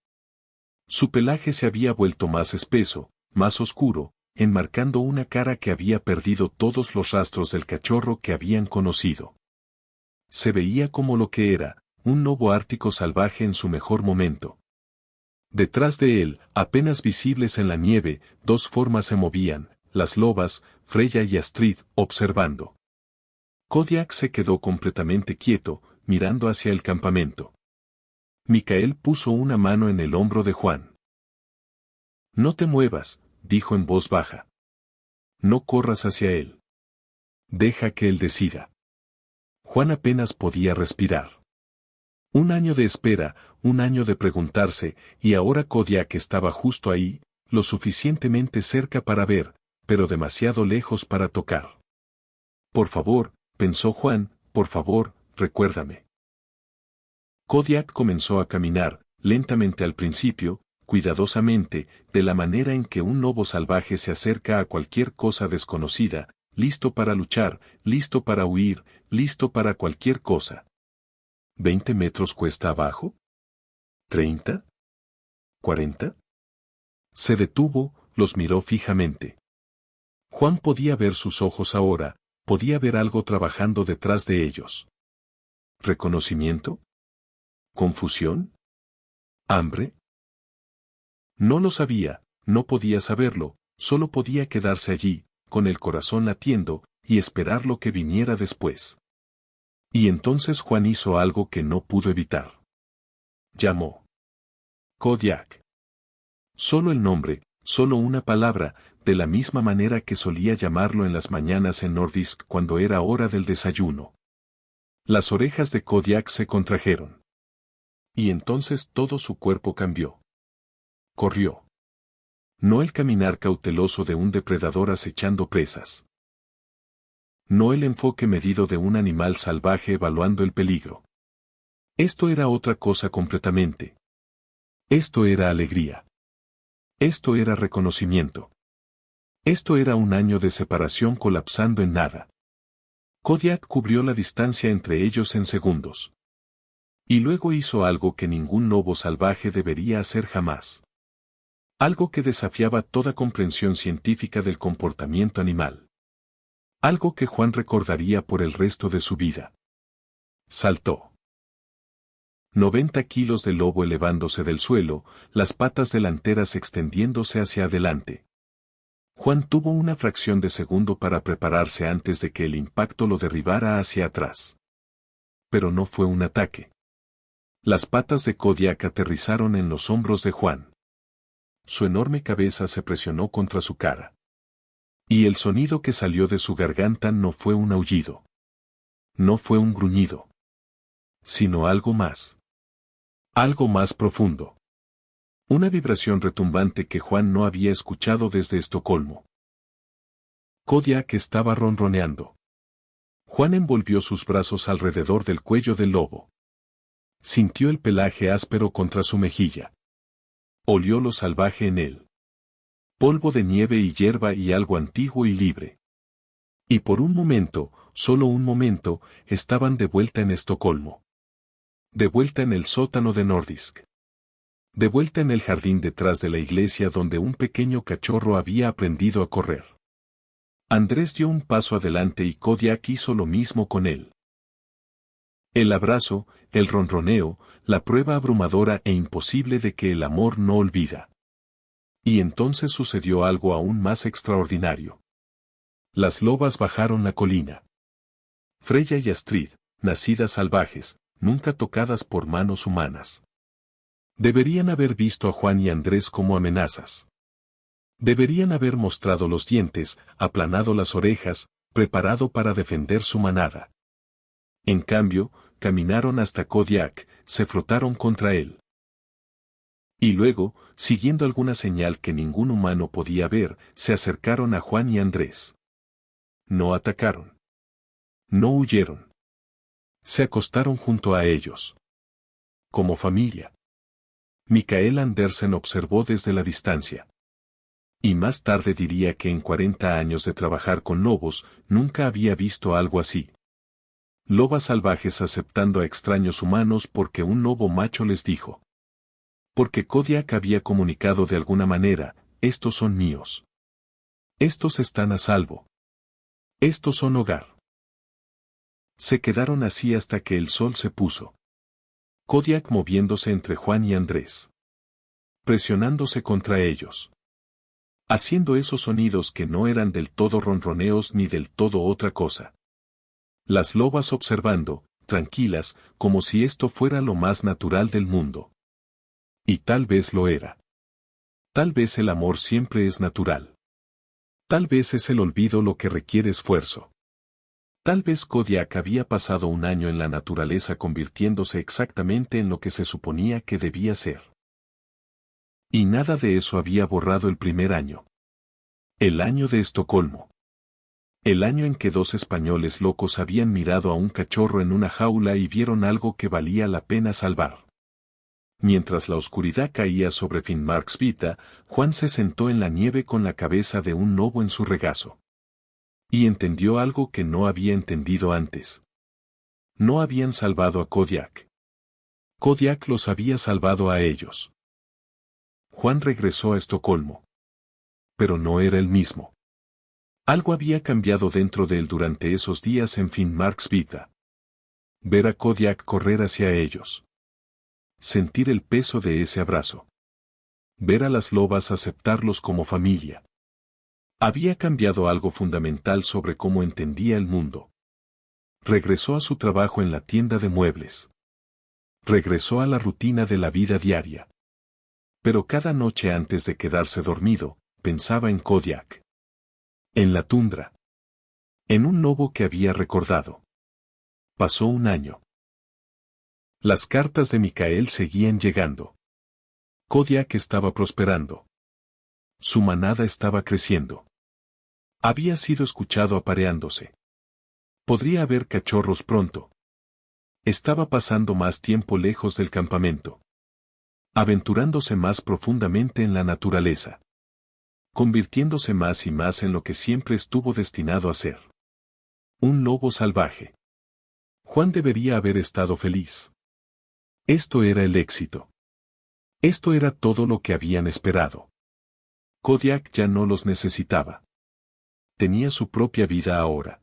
A: Su pelaje se había vuelto más espeso, más oscuro, enmarcando una cara que había perdido todos los rastros del cachorro que habían conocido. Se veía como lo que era, un lobo ártico salvaje en su mejor momento. Detrás de él, apenas visibles en la nieve, 2 formas se movían, las lobas, Freya y Astrid, observando. Kodiak se quedó completamente quieto, mirando hacia el campamento. Micael puso una mano en el hombro de Juan. No te muevas, dijo en voz baja. No corras hacia él. Deja que él decida. Juan apenas podía respirar. Un año de espera, un año de preguntarse, y ahora Kodiak estaba justo ahí, lo suficientemente cerca para ver, pero demasiado lejos para tocar. Por favor, pensó Juan, por favor, recuérdame. Kodiak comenzó a caminar, lentamente al principio, cuidadosamente, de la manera en que un lobo salvaje se acerca a cualquier cosa desconocida, listo para luchar, listo para huir, listo para cualquier cosa. ¿20 metros cuesta abajo? ¿30? ¿40? Se detuvo, los miró fijamente. Juan podía ver sus ojos ahora, podía ver algo trabajando detrás de ellos. ¿Reconocimiento? ¿Confusión? ¿Hambre? No lo sabía, no podía saberlo, solo podía quedarse allí, con el corazón latiendo, y esperar lo que viniera después. Y entonces Juan hizo algo que no pudo evitar. Llamó. Kodiak. Solo el nombre, solo una palabra, de la misma manera que solía llamarlo en las mañanas en Nordisk cuando era hora del desayuno. Las orejas de Kodiak se contrajeron. Y entonces todo su cuerpo cambió. Corrió. No el caminar cauteloso de un depredador acechando presas. No el enfoque medido de un animal salvaje evaluando el peligro. Esto era otra cosa completamente. Esto era alegría. Esto era reconocimiento. Esto era un año de separación colapsando en nada. Kodiak cubrió la distancia entre ellos en segundos. Y luego hizo algo que ningún lobo salvaje debería hacer jamás. Algo que desafiaba toda comprensión científica del comportamiento animal. Algo que Juan recordaría por el resto de su vida. Saltó. 90 kilos de lobo elevándose del suelo, las patas delanteras extendiéndose hacia adelante. Juan tuvo una fracción de segundo para prepararse antes de que el impacto lo derribara hacia atrás. Pero no fue un ataque. Las patas de Kodiak aterrizaron en los hombros de Juan. Su enorme cabeza se presionó contra su cara. Y el sonido que salió de su garganta no fue un aullido. No fue un gruñido. Sino algo más. Algo más profundo. Una vibración retumbante que Juan no había escuchado desde Estocolmo. Kodiak estaba ronroneando. Juan envolvió sus brazos alrededor del cuello del lobo. Sintió el pelaje áspero contra su mejilla. Olió lo salvaje en él. Polvo de nieve y hierba y algo antiguo y libre. Y por un momento, solo un momento, estaban de vuelta en Estocolmo. De vuelta en el sótano de Nordisk. De vuelta en el jardín detrás de la iglesia donde un pequeño cachorro había aprendido a correr. Andrés dio un paso adelante y Kodiak hizo lo mismo con él. El abrazo, el ronroneo, la prueba abrumadora e imposible de que el amor no olvida. Y entonces sucedió algo aún más extraordinario. Las lobas bajaron la colina. Freya y Astrid, nacidas salvajes, nunca tocadas por manos humanas. Deberían haber visto a Juan y Andrés como amenazas. Deberían haber mostrado los dientes, aplanado las orejas, preparado para defender su manada. En cambio, caminaron hasta Kodiak, se frotaron contra él. Y luego, siguiendo alguna señal que ningún humano podía ver, se acercaron a Juan y Andrés. No atacaron. No huyeron. Se acostaron junto a ellos. Como familia. Micael Andersen observó desde la distancia. Y más tarde diría que en 40 años de trabajar con lobos, nunca había visto algo así. Lobas salvajes aceptando a extraños humanos porque un lobo macho les dijo. Porque Kodiak había comunicado de alguna manera, estos son míos. Estos están a salvo. Estos son hogar. Se quedaron así hasta que el sol se puso. Kodiak moviéndose entre Juan y Andrés. Presionándose contra ellos. Haciendo esos sonidos que no eran del todo ronroneos ni del todo otra cosa. Las lobas observando, tranquilas, como si esto fuera lo más natural del mundo. Y tal vez lo era. Tal vez el amor siempre es natural. Tal vez es el olvido lo que requiere esfuerzo. Tal vez Kodiak había pasado un año en la naturaleza convirtiéndose exactamente en lo que se suponía que debía ser. Y nada de eso había borrado el primer año. El año de Estocolmo. El año en que dos españoles locos habían mirado a un cachorro en una jaula y vieron algo que valía la pena salvar. Mientras la oscuridad caía sobre Finnmarksvita, Juan se sentó en la nieve con la cabeza de un lobo en su regazo. Y entendió algo que no había entendido antes. No habían salvado a Kodiak. Kodiak los había salvado a ellos. Juan regresó a Estocolmo. Pero no era el mismo. Algo había cambiado dentro de él durante esos días en Finnmarksvita. Ver a Kodiak correr hacia ellos. Sentir el peso de ese abrazo. Ver a las lobas aceptarlos como familia. Había cambiado algo fundamental sobre cómo entendía el mundo. Regresó a su trabajo en la tienda de muebles. Regresó a la rutina de la vida diaria. Pero cada noche antes de quedarse dormido, pensaba en Kodiak. En la tundra. En un lobo que había recordado. Pasó un año. Las cartas de Mikael seguían llegando. Kodiak estaba prosperando. Su manada estaba creciendo. Había sido escuchado apareándose. Podría haber cachorros pronto. Estaba pasando más tiempo lejos del campamento. Aventurándose más profundamente en la naturaleza. Convirtiéndose más y más en lo que siempre estuvo destinado a ser. Un lobo salvaje. Juan debería haber estado feliz. Esto era el éxito. Esto era todo lo que habían esperado. Kodiak ya no los necesitaba. Tenía su propia vida ahora.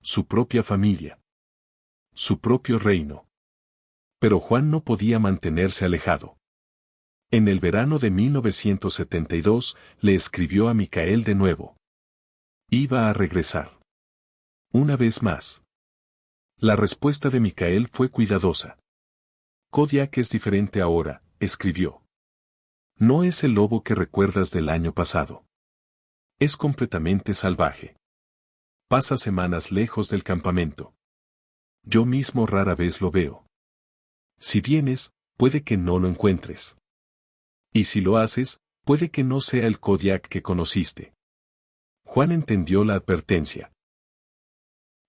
A: Su propia familia. Su propio reino. Pero Juan no podía mantenerse alejado. En el verano de 1972, le escribió a Mikael de nuevo. Iba a regresar. Una vez más. La respuesta de Mikael fue cuidadosa. Kodiak es diferente ahora, escribió. No es el lobo que recuerdas del año pasado. Es completamente salvaje. Pasa semanas lejos del campamento. Yo mismo rara vez lo veo. Si vienes, puede que no lo encuentres. Y si lo haces, puede que no sea el Kodiak que conociste. Juan entendió la advertencia.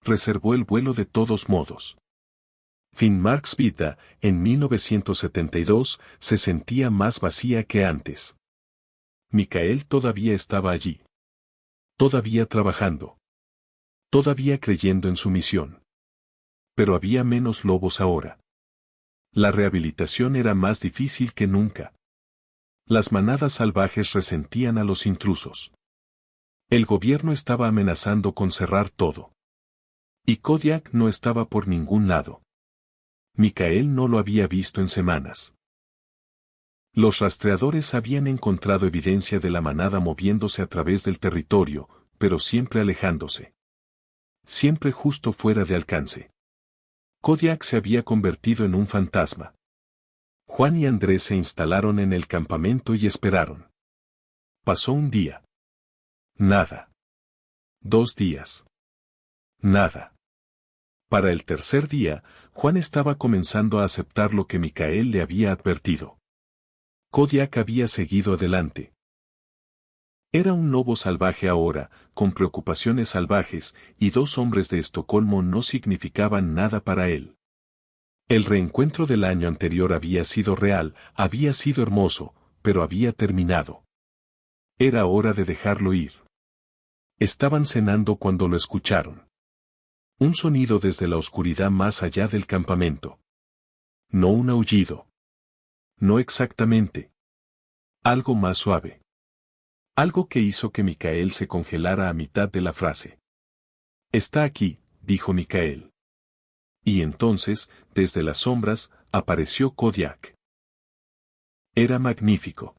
A: Reservó el vuelo de todos modos. Finnmarksvita, en 1972, se sentía más vacía que antes. Mikael todavía estaba allí. Todavía trabajando. Todavía creyendo en su misión. Pero había menos lobos ahora. La rehabilitación era más difícil que nunca. Las manadas salvajes resentían a los intrusos. El gobierno estaba amenazando con cerrar todo. Y Kodiak no estaba por ningún lado. Mikael no lo había visto en semanas. Los rastreadores habían encontrado evidencia de la manada moviéndose a través del territorio, pero siempre alejándose. Siempre justo fuera de alcance. Kodiak se había convertido en un fantasma. Juan y Andrés se instalaron en el campamento y esperaron. Pasó un día. Nada. 2 días. Nada. Para el tercer día, Juan estaba comenzando a aceptar lo que Mikael le había advertido. Kodiak había seguido adelante. Era un lobo salvaje ahora, con preocupaciones salvajes, y 2 hombres de Estocolmo no significaban nada para él. El reencuentro del año anterior había sido real, había sido hermoso, pero había terminado. Era hora de dejarlo ir. Estaban cenando cuando lo escucharon. Un sonido desde la oscuridad más allá del campamento. No un aullido. No exactamente. Algo más suave. Algo que hizo que Mikael se congelara a mitad de la frase. Está aquí, dijo Mikael. Y entonces, desde las sombras, apareció Kodiak. Era magnífico.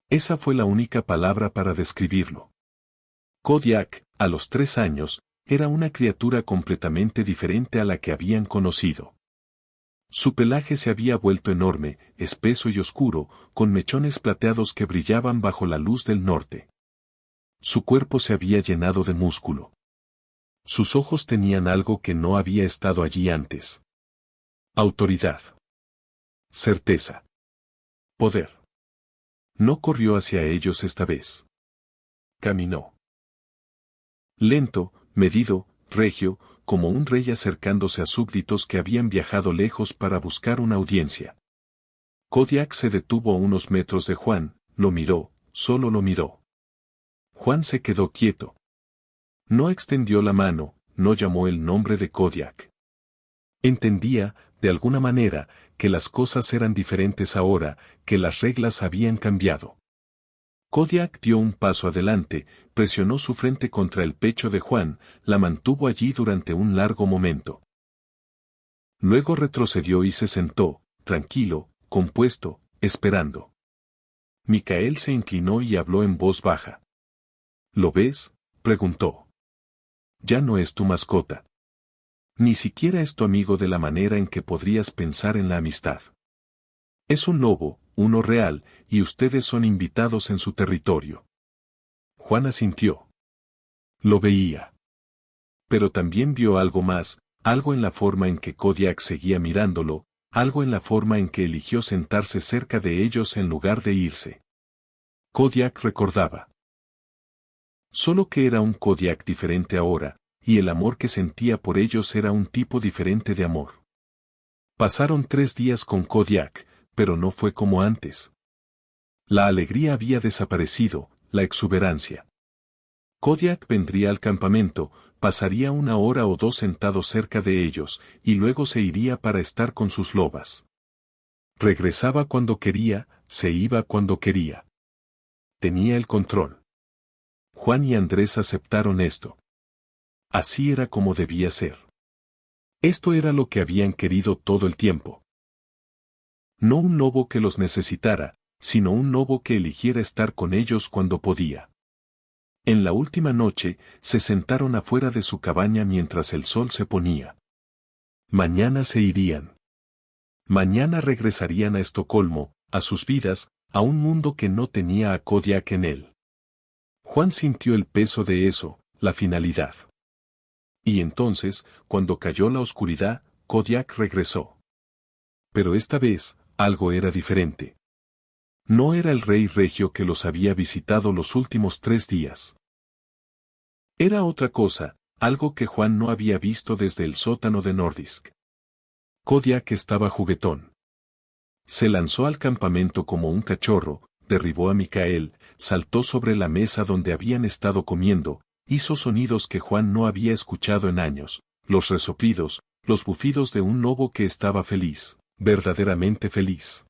A: Esa fue la única palabra para describirlo. Kodiak, a los 3 años, era una criatura completamente diferente a la que habían conocido. Su pelaje se había vuelto enorme, espeso y oscuro, con mechones plateados que brillaban bajo la luz del norte. Su cuerpo se había llenado de músculo. Sus ojos tenían algo que no había estado allí antes. Autoridad. Certeza. Poder. No corrió hacia ellos esta vez. Caminó. Lento, medido, regio, como un rey acercándose a súbditos que habían viajado lejos para buscar una audiencia. Kodiak se detuvo a unos metros de Juan, lo miró, solo lo miró. Juan se quedó quieto. No extendió la mano, no llamó el nombre de Kodiak. Entendía, de alguna manera, que las cosas eran diferentes ahora, que las reglas habían cambiado. Kodiak dio un paso adelante, presionó su frente contra el pecho de Juan, la mantuvo allí durante un largo momento. Luego retrocedió y se sentó, tranquilo, compuesto, esperando. Micael se inclinó y habló en voz baja. ¿Lo ves?, preguntó. Ya no es tu mascota. Ni siquiera es tu amigo de la manera en que podrías pensar en la amistad. Es un lobo, uno real, y ustedes son invitados en su territorio. Juan asintió. Lo veía. Pero también vio algo más, algo en la forma en que Kodiak seguía mirándolo, algo en la forma en que eligió sentarse cerca de ellos en lugar de irse. Kodiak recordaba. Solo que era un Kodiak diferente ahora, y el amor que sentía por ellos era un tipo diferente de amor. Pasaron 3 días con Kodiak, pero no fue como antes. La alegría había desaparecido, la exuberancia. Kodiak vendría al campamento, pasaría 1 hora o 2 sentado cerca de ellos, y luego se iría para estar con sus lobas. Regresaba cuando quería, se iba cuando quería. Tenía el control. Juan y Andrés aceptaron esto. Así era como debía ser. Esto era lo que habían querido todo el tiempo. No un lobo que los necesitara, sino un lobo que eligiera estar con ellos cuando podía. En la última noche, se sentaron afuera de su cabaña mientras el sol se ponía. Mañana se irían. Mañana regresarían a Estocolmo, a sus vidas, a un mundo que no tenía a Kodiak en él. Juan sintió el peso de eso, la finalidad. Y entonces, cuando cayó la oscuridad, Kodiak regresó. Pero esta vez, algo era diferente. No era el rey regio que los había visitado los últimos 3 días. Era otra cosa, algo que Juan no había visto desde el sótano de Nordisk. Kodiak estaba juguetón. Se lanzó al campamento como un cachorro, derribó a Micael, saltó sobre la mesa donde habían estado comiendo, hizo sonidos que Juan no había escuchado en años, los resoplidos, los bufidos de un lobo que estaba feliz, verdaderamente feliz.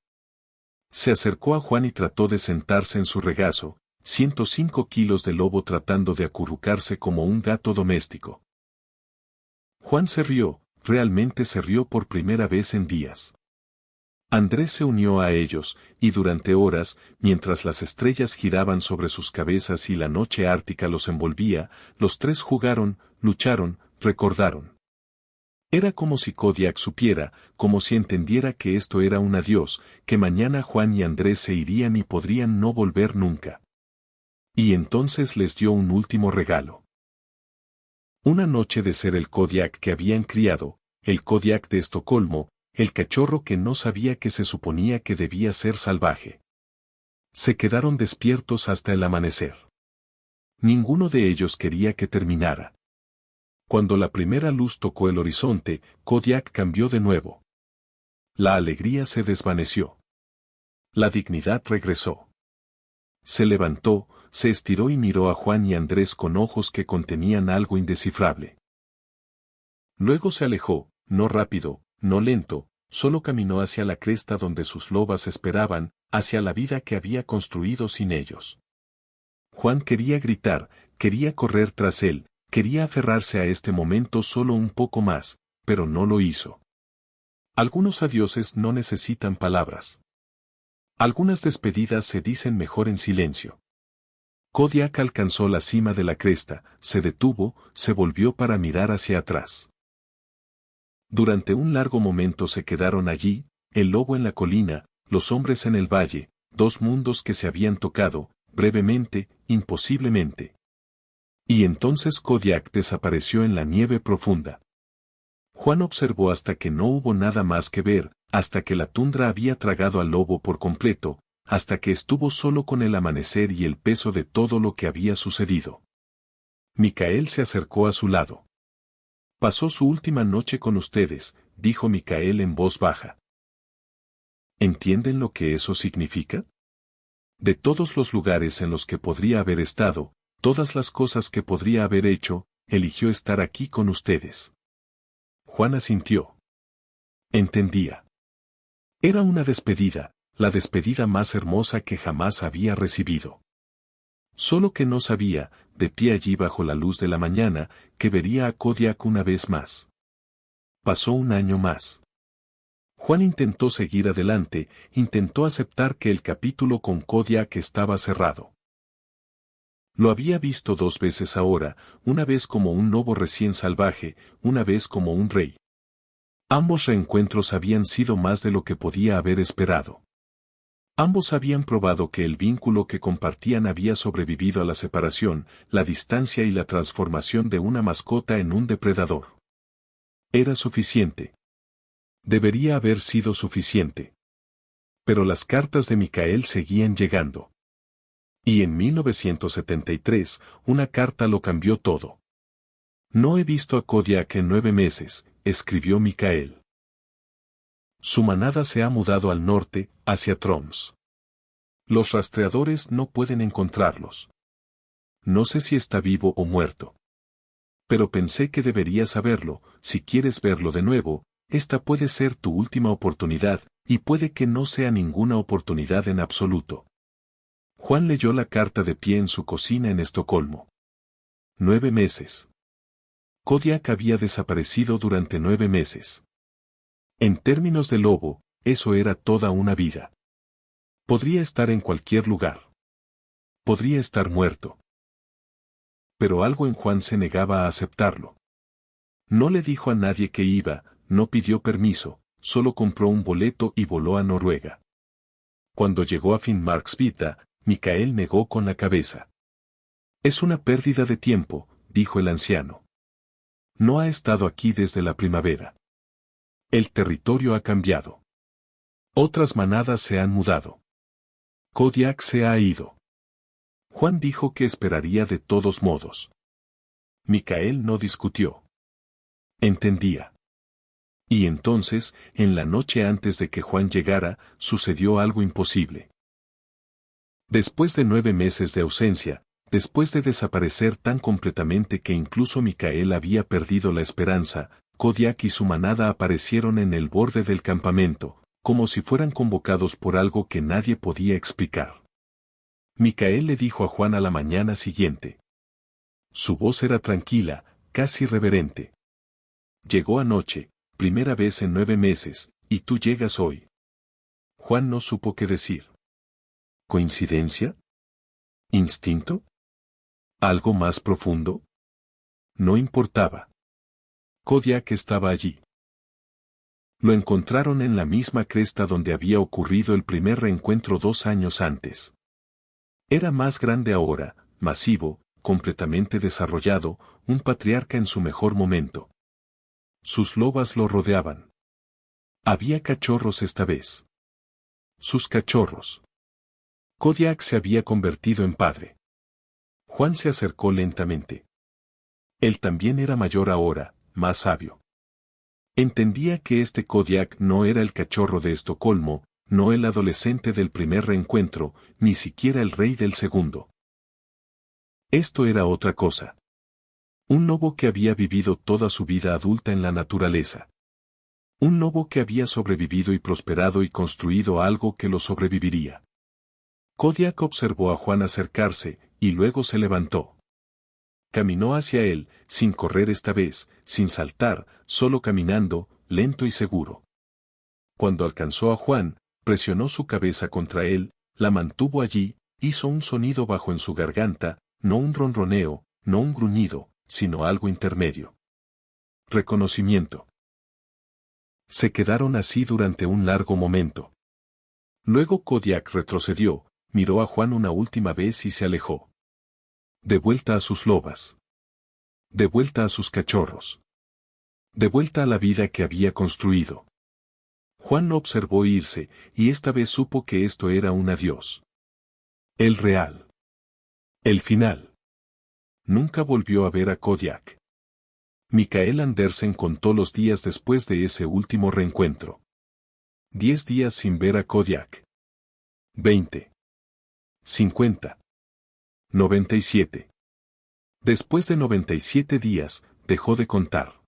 A: Se acercó a Juan y trató de sentarse en su regazo, 105 kilos de lobo tratando de acurrucarse como un gato doméstico. Juan se rió, realmente se rió por primera vez en días. Andrés se unió a ellos, y durante horas, mientras las estrellas giraban sobre sus cabezas y la noche ártica los envolvía, los 3 jugaron, lucharon, recordaron. Era como si Kodiak supiera, como si entendiera que esto era un adiós, que mañana Juan y Andrés se irían y podrían no volver nunca. Y entonces les dio un último regalo. Una noche de ser el Kodiak que habían criado, el Kodiak de Estocolmo, el cachorro que no sabía que se suponía que debía ser salvaje. Se quedaron despiertos hasta el amanecer. Ninguno de ellos quería que terminara. Cuando la primera luz tocó el horizonte, Kodiak cambió de nuevo. La alegría se desvaneció. La dignidad regresó. Se levantó, se estiró y miró a Juan y Andrés con ojos que contenían algo indescifrable. Luego se alejó, no rápido, no lento, solo caminó hacia la cresta donde sus lobas esperaban, hacia la vida que había construido sin ellos. Juan quería gritar, quería correr tras él, quería aferrarse a este momento solo un poco más, pero no lo hizo. Algunos adioses no necesitan palabras. Algunas despedidas se dicen mejor en silencio. Kodiak alcanzó la cima de la cresta, se detuvo, se volvió para mirar hacia atrás. Durante un largo momento se quedaron allí, el lobo en la colina, los hombres en el valle, dos mundos que se habían tocado, brevemente, imposiblemente. Y entonces Kodiak desapareció en la nieve profunda. Juan observó hasta que no hubo nada más que ver, hasta que la tundra había tragado al lobo por completo, hasta que estuvo solo con el amanecer y el peso de todo lo que había sucedido. Micael se acercó a su lado. Pasó su última noche con ustedes, dijo Micael en voz baja. ¿Entienden lo que eso significa? De todos los lugares en los que podría haber estado, todas las cosas que podría haber hecho, eligió estar aquí con ustedes. Juan asintió. Entendía. Era una despedida, la despedida más hermosa que jamás había recibido. Solo que no sabía, de pie allí bajo la luz de la mañana, que vería a Kodiak una vez más. Pasó un año más. Juan intentó seguir adelante, intentó aceptar que el capítulo con Kodiak estaba cerrado. Lo había visto 2 veces ahora, una vez como un lobo recién salvaje, una vez como un rey. Ambos reencuentros habían sido más de lo que podía haber esperado. Ambos habían probado que el vínculo que compartían había sobrevivido a la separación, la distancia y la transformación de una mascota en un depredador. Era suficiente. Debería haber sido suficiente. Pero las cartas de Micael seguían llegando. Y en 1973, una carta lo cambió todo. No he visto a Kodiak en 9 meses, escribió Micael. Su manada se ha mudado al norte, hacia Troms. Los rastreadores no pueden encontrarlos. No sé si está vivo o muerto. Pero pensé que deberías saberlo, si quieres verlo de nuevo, esta puede ser tu última oportunidad, y puede que no sea ninguna oportunidad en absoluto. Juan leyó la carta de pie en su cocina en Estocolmo. 9 meses. Kodiak había desaparecido durante 9 meses. En términos de lobo, eso era toda una vida. Podría estar en cualquier lugar. Podría estar muerto. Pero algo en Juan se negaba a aceptarlo. No le dijo a nadie que iba, no pidió permiso, solo compró un boleto y voló a Noruega. Cuando llegó a Finnmarksvidda, Micael negó con la cabeza. Es una pérdida de tiempo, dijo el anciano. No ha estado aquí desde la primavera. El territorio ha cambiado. Otras manadas se han mudado. Kodiak se ha ido. Juan dijo que esperaría de todos modos. Micael no discutió. Entendía. Y entonces, en la noche antes de que Juan llegara, sucedió algo imposible. Después de 9 meses de ausencia, después de desaparecer tan completamente que incluso Micael había perdido la esperanza, Kodiak y su manada aparecieron en el borde del campamento, como si fueran convocados por algo que nadie podía explicar. Micael le dijo a Juan a la mañana siguiente. Su voz era tranquila, casi reverente. Llegó anoche, primera vez en 9 meses, y tú llegas hoy. Juan no supo qué decir. ¿Coincidencia? ¿Instinto? ¿Algo más profundo? No importaba. Kodiak estaba allí. Lo encontraron en la misma cresta donde había ocurrido el primer reencuentro 2 años antes. Era más grande ahora, masivo, completamente desarrollado, un patriarca en su mejor momento. Sus lobas lo rodeaban. Había cachorros esta vez. Sus cachorros. Kodiak se había convertido en padre. Juan se acercó lentamente. Él también era mayor ahora, más sabio. Entendía que este Kodiak no era el cachorro de Estocolmo, no el adolescente del primer reencuentro, ni siquiera el rey del segundo. Esto era otra cosa. Un lobo que había vivido toda su vida adulta en la naturaleza. Un lobo que había sobrevivido y prosperado y construido algo que lo sobreviviría. Kodiak observó a Juan acercarse, y luego se levantó. Caminó hacia él, sin correr esta vez, sin saltar, solo caminando, lento y seguro. Cuando alcanzó a Juan, presionó su cabeza contra él, la mantuvo allí, hizo un sonido bajo en su garganta, no un ronroneo, no un gruñido, sino algo intermedio. Reconocimiento. Se quedaron así durante un largo momento. Luego Kodiak retrocedió, miró a Juan una última vez y se alejó. De vuelta a sus lobas. De vuelta a sus cachorros. De vuelta a la vida que había construido. Juan lo observó irse, y esta vez supo que esto era un adiós. El real. El final. Nunca volvió a ver a Kodiak. Mikael Andersen contó los días después de ese último reencuentro. 10 días sin ver a Kodiak. 20. 50. 97. Después de 97 días, dejó de contar.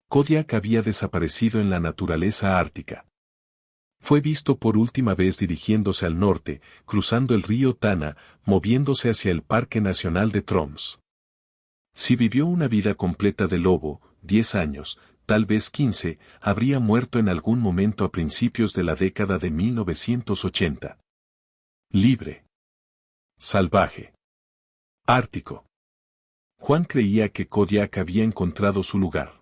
A: Kodiak había desaparecido en la naturaleza ártica. Fue visto por última vez dirigiéndose al norte, cruzando el río Tana, moviéndose hacia el Parque Nacional de Troms. Si vivió una vida completa de lobo, 10 años, tal vez 15, habría muerto en algún momento a principios de la década de 1980. Libre. Salvaje. Ártico. Juan creía que Kodiak había encontrado su lugar.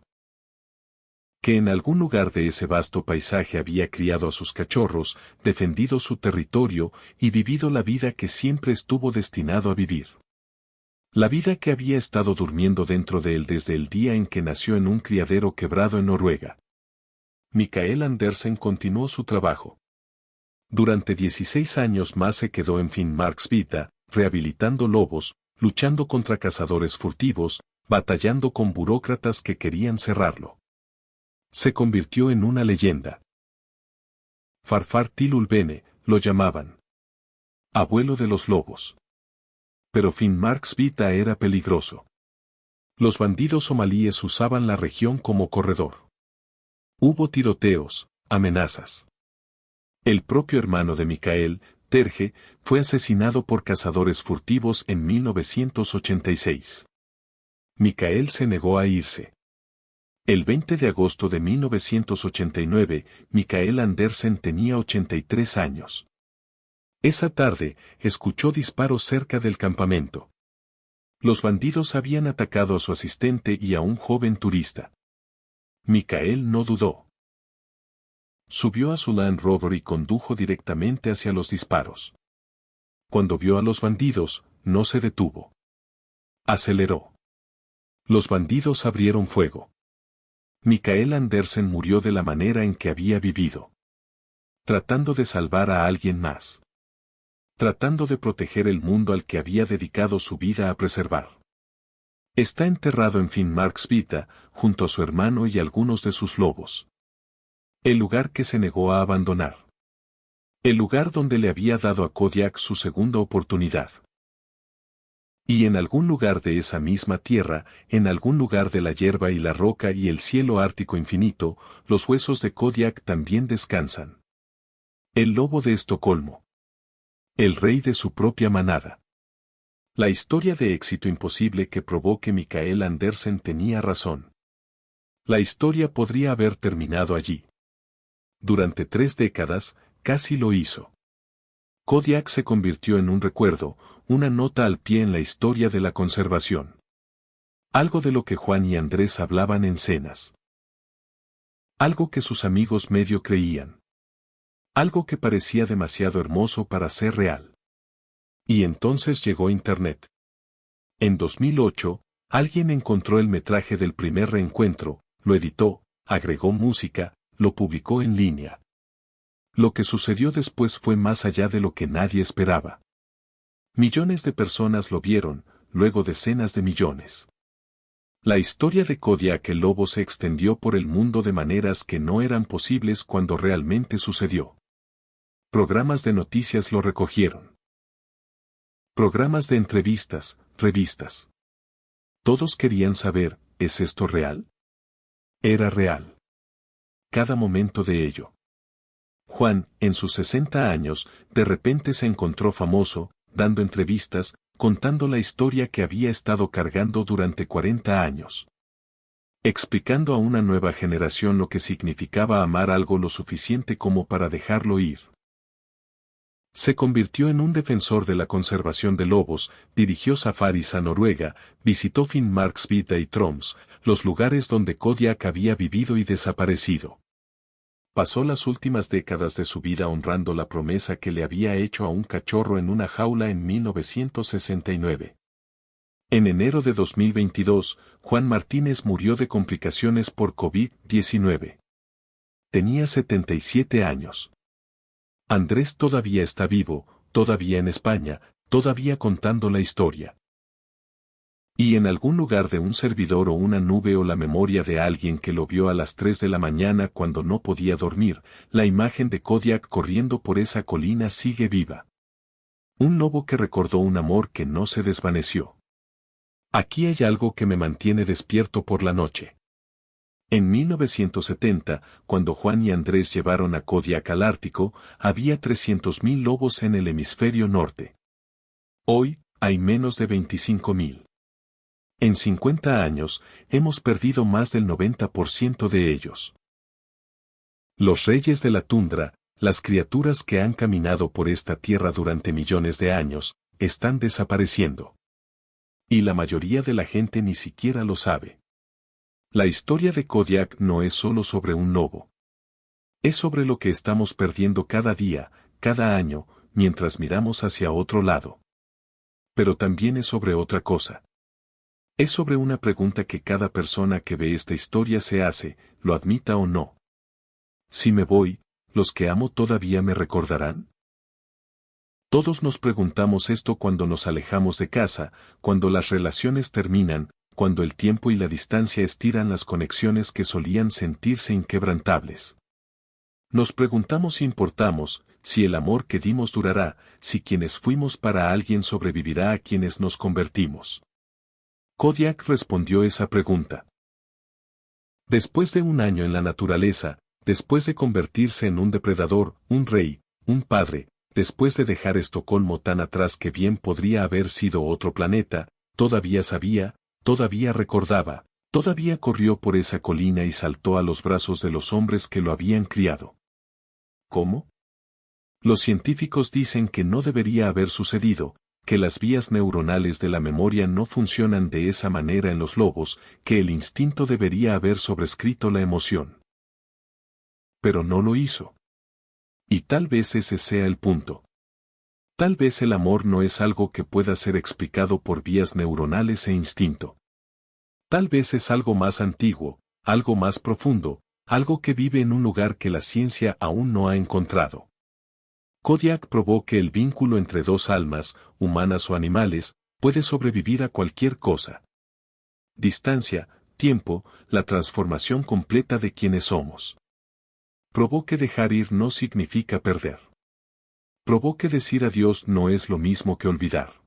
A: Que en algún lugar de ese vasto paisaje había criado a sus cachorros, defendido su territorio y vivido la vida que siempre estuvo destinado a vivir. La vida que había estado durmiendo dentro de él desde el día en que nació en un criadero quebrado en Noruega. Mikael Andersen continuó su trabajo. Durante 16 años más se quedó en Finnmarksvidda, rehabilitando lobos, luchando contra cazadores furtivos, batallando con burócratas que querían cerrarlo. Se convirtió en una leyenda. Farfar til Ulvene, lo llamaban. Abuelo de los lobos. Pero Finnmarksvidda era peligroso. Los bandidos somalíes usaban la región como corredor. Hubo tiroteos, amenazas. El propio hermano de Mikael, Terje, fue asesinado por cazadores furtivos en 1986. Mikael se negó a irse. El 20 de agosto de 1989, Mikael Andersen tenía 83 años. Esa tarde, escuchó disparos cerca del campamento. Los bandidos habían atacado a su asistente y a un joven turista. Mikael no dudó. Subió a su Land Rover y condujo directamente hacia los disparos. Cuando vio a los bandidos, no se detuvo. Aceleró. Los bandidos abrieron fuego. Mikael Andersen murió de la manera en que había vivido. Tratando de salvar a alguien más. Tratando de proteger el mundo al que había dedicado su vida a preservar. Está enterrado en Finnmarksvidda, junto a su hermano y algunos de sus lobos. El lugar que se negó a abandonar. El lugar donde le había dado a Kodiak su segunda oportunidad. Y en algún lugar de esa misma tierra, en algún lugar de la hierba y la roca y el cielo ártico infinito, los huesos de Kodiak también descansan. El lobo de Estocolmo. El rey de su propia manada. La historia de éxito imposible que probó que Mikael Andersen tenía razón. La historia podría haber terminado allí. Durante 3 décadas, casi lo hizo. Kodiak se convirtió en un recuerdo, una nota al pie en la historia de la conservación. Algo de lo que Juan y Andrés hablaban en cenas. Algo que sus amigos medio creían. Algo que parecía demasiado hermoso para ser real. Y entonces llegó Internet. En 2008, alguien encontró el metraje del primer reencuentro, lo editó, agregó música, lo publicó en línea. Lo que sucedió después fue más allá de lo que nadie esperaba. Millones de personas lo vieron, luego decenas de millones. La historia de Kodiak el lobo se extendió por el mundo de maneras que no eran posibles cuando realmente sucedió. Programas de noticias lo recogieron. Programas de entrevistas, revistas. Todos querían saber, ¿es esto real? Era real. Cada momento de ello. Juan, en sus 60 años, de repente se encontró famoso, dando entrevistas, contando la historia que había estado cargando durante 40 años. Explicando a una nueva generación lo que significaba amar algo lo suficiente como para dejarlo ir. Se convirtió en un defensor de la conservación de lobos, dirigió safaris a Noruega, visitó Finnmarksvidda y Troms, los lugares donde Kodiak había vivido y desaparecido. Pasó las últimas décadas de su vida honrando la promesa que le había hecho a un cachorro en una jaula en 1969. En enero de 2022, Juan Martínez murió de complicaciones por COVID-19. Tenía 77 años. Andrés todavía está vivo, todavía en España, todavía contando la historia. Y en algún lugar de un servidor o una nube o la memoria de alguien que lo vio a las 3 de la mañana cuando no podía dormir, la imagen de Kodiak corriendo por esa colina sigue viva. Un lobo que recordó un amor que no se desvaneció. Aquí hay algo que me mantiene despierto por la noche. En 1970, cuando Juan y Andrés llevaron a Kodiak al Ártico, había 300.000 lobos en el hemisferio norte. Hoy, hay menos de 25.000. En 50 años, hemos perdido más del 90% de ellos. Los reyes de la tundra, las criaturas que han caminado por esta tierra durante millones de años, están desapareciendo. Y la mayoría de la gente ni siquiera lo sabe. La historia de Kodiak no es solo sobre un lobo. Es sobre lo que estamos perdiendo cada día, cada año, mientras miramos hacia otro lado. Pero también es sobre otra cosa. Es sobre una pregunta que cada persona que ve esta historia se hace, lo admita o no. Si me voy, ¿los que amo todavía me recordarán? Todos nos preguntamos esto cuando nos alejamos de casa, cuando las relaciones terminan, cuando el tiempo y la distancia estiran las conexiones que solían sentirse inquebrantables. Nos preguntamos si importamos, si el amor que dimos durará, si quienes fuimos para alguien sobrevivirá a quienes nos convertimos. Kodiak respondió esa pregunta. Después de un año en la naturaleza, después de convertirse en un depredador, un rey, un padre, después de dejar Estocolmo tan atrás que bien podría haber sido otro planeta, todavía sabía, todavía recordaba, todavía corrió por esa colina y saltó a los brazos de los hombres que lo habían criado. ¿Cómo? Los científicos dicen que no debería haber sucedido, que las vías neuronales de la memoria no funcionan de esa manera en los lobos, que el instinto debería haber sobrescrito la emoción. Pero no lo hizo. Y tal vez ese sea el punto. Tal vez el amor no es algo que pueda ser explicado por vías neuronales e instinto. Tal vez es algo más antiguo, algo más profundo, algo que vive en un lugar que la ciencia aún no ha encontrado. Kodiak probó que el vínculo entre dos almas, humanas o animales, puede sobrevivir a cualquier cosa. Distancia, tiempo, la transformación completa de quienes somos. Probó que dejar ir no significa perder. Probó que decir adiós no es lo mismo que olvidar.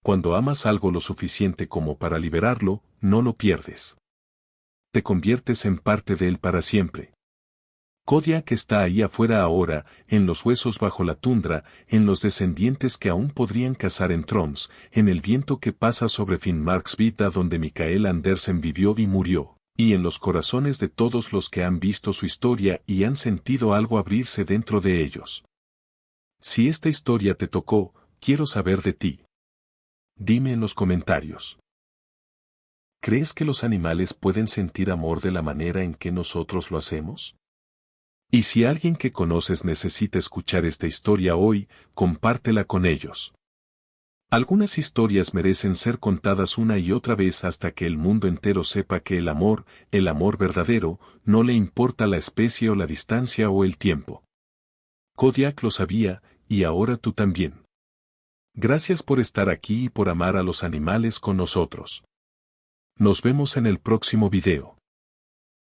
A: Cuando amas algo lo suficiente como para liberarlo, no lo pierdes. Te conviertes en parte de él para siempre. Kodiak está ahí afuera ahora, en los huesos bajo la tundra, en los descendientes que aún podrían cazar en Troms, en el viento que pasa sobre Finnmarksvidda donde Mikael Andersen vivió y murió, y en los corazones de todos los que han visto su historia y han sentido algo abrirse dentro de ellos. Si esta historia te tocó, quiero saber de ti. Dime en los comentarios. ¿Crees que los animales pueden sentir amor de la manera en que nosotros lo hacemos? Y si alguien que conoces necesita escuchar esta historia hoy, compártela con ellos. Algunas historias merecen ser contadas una y otra vez hasta que el mundo entero sepa que el amor verdadero, no le importa la especie o la distancia o el tiempo. Kodiak lo sabía, y ahora tú también. Gracias por estar aquí y por amar a los animales con nosotros. Nos vemos en el próximo video.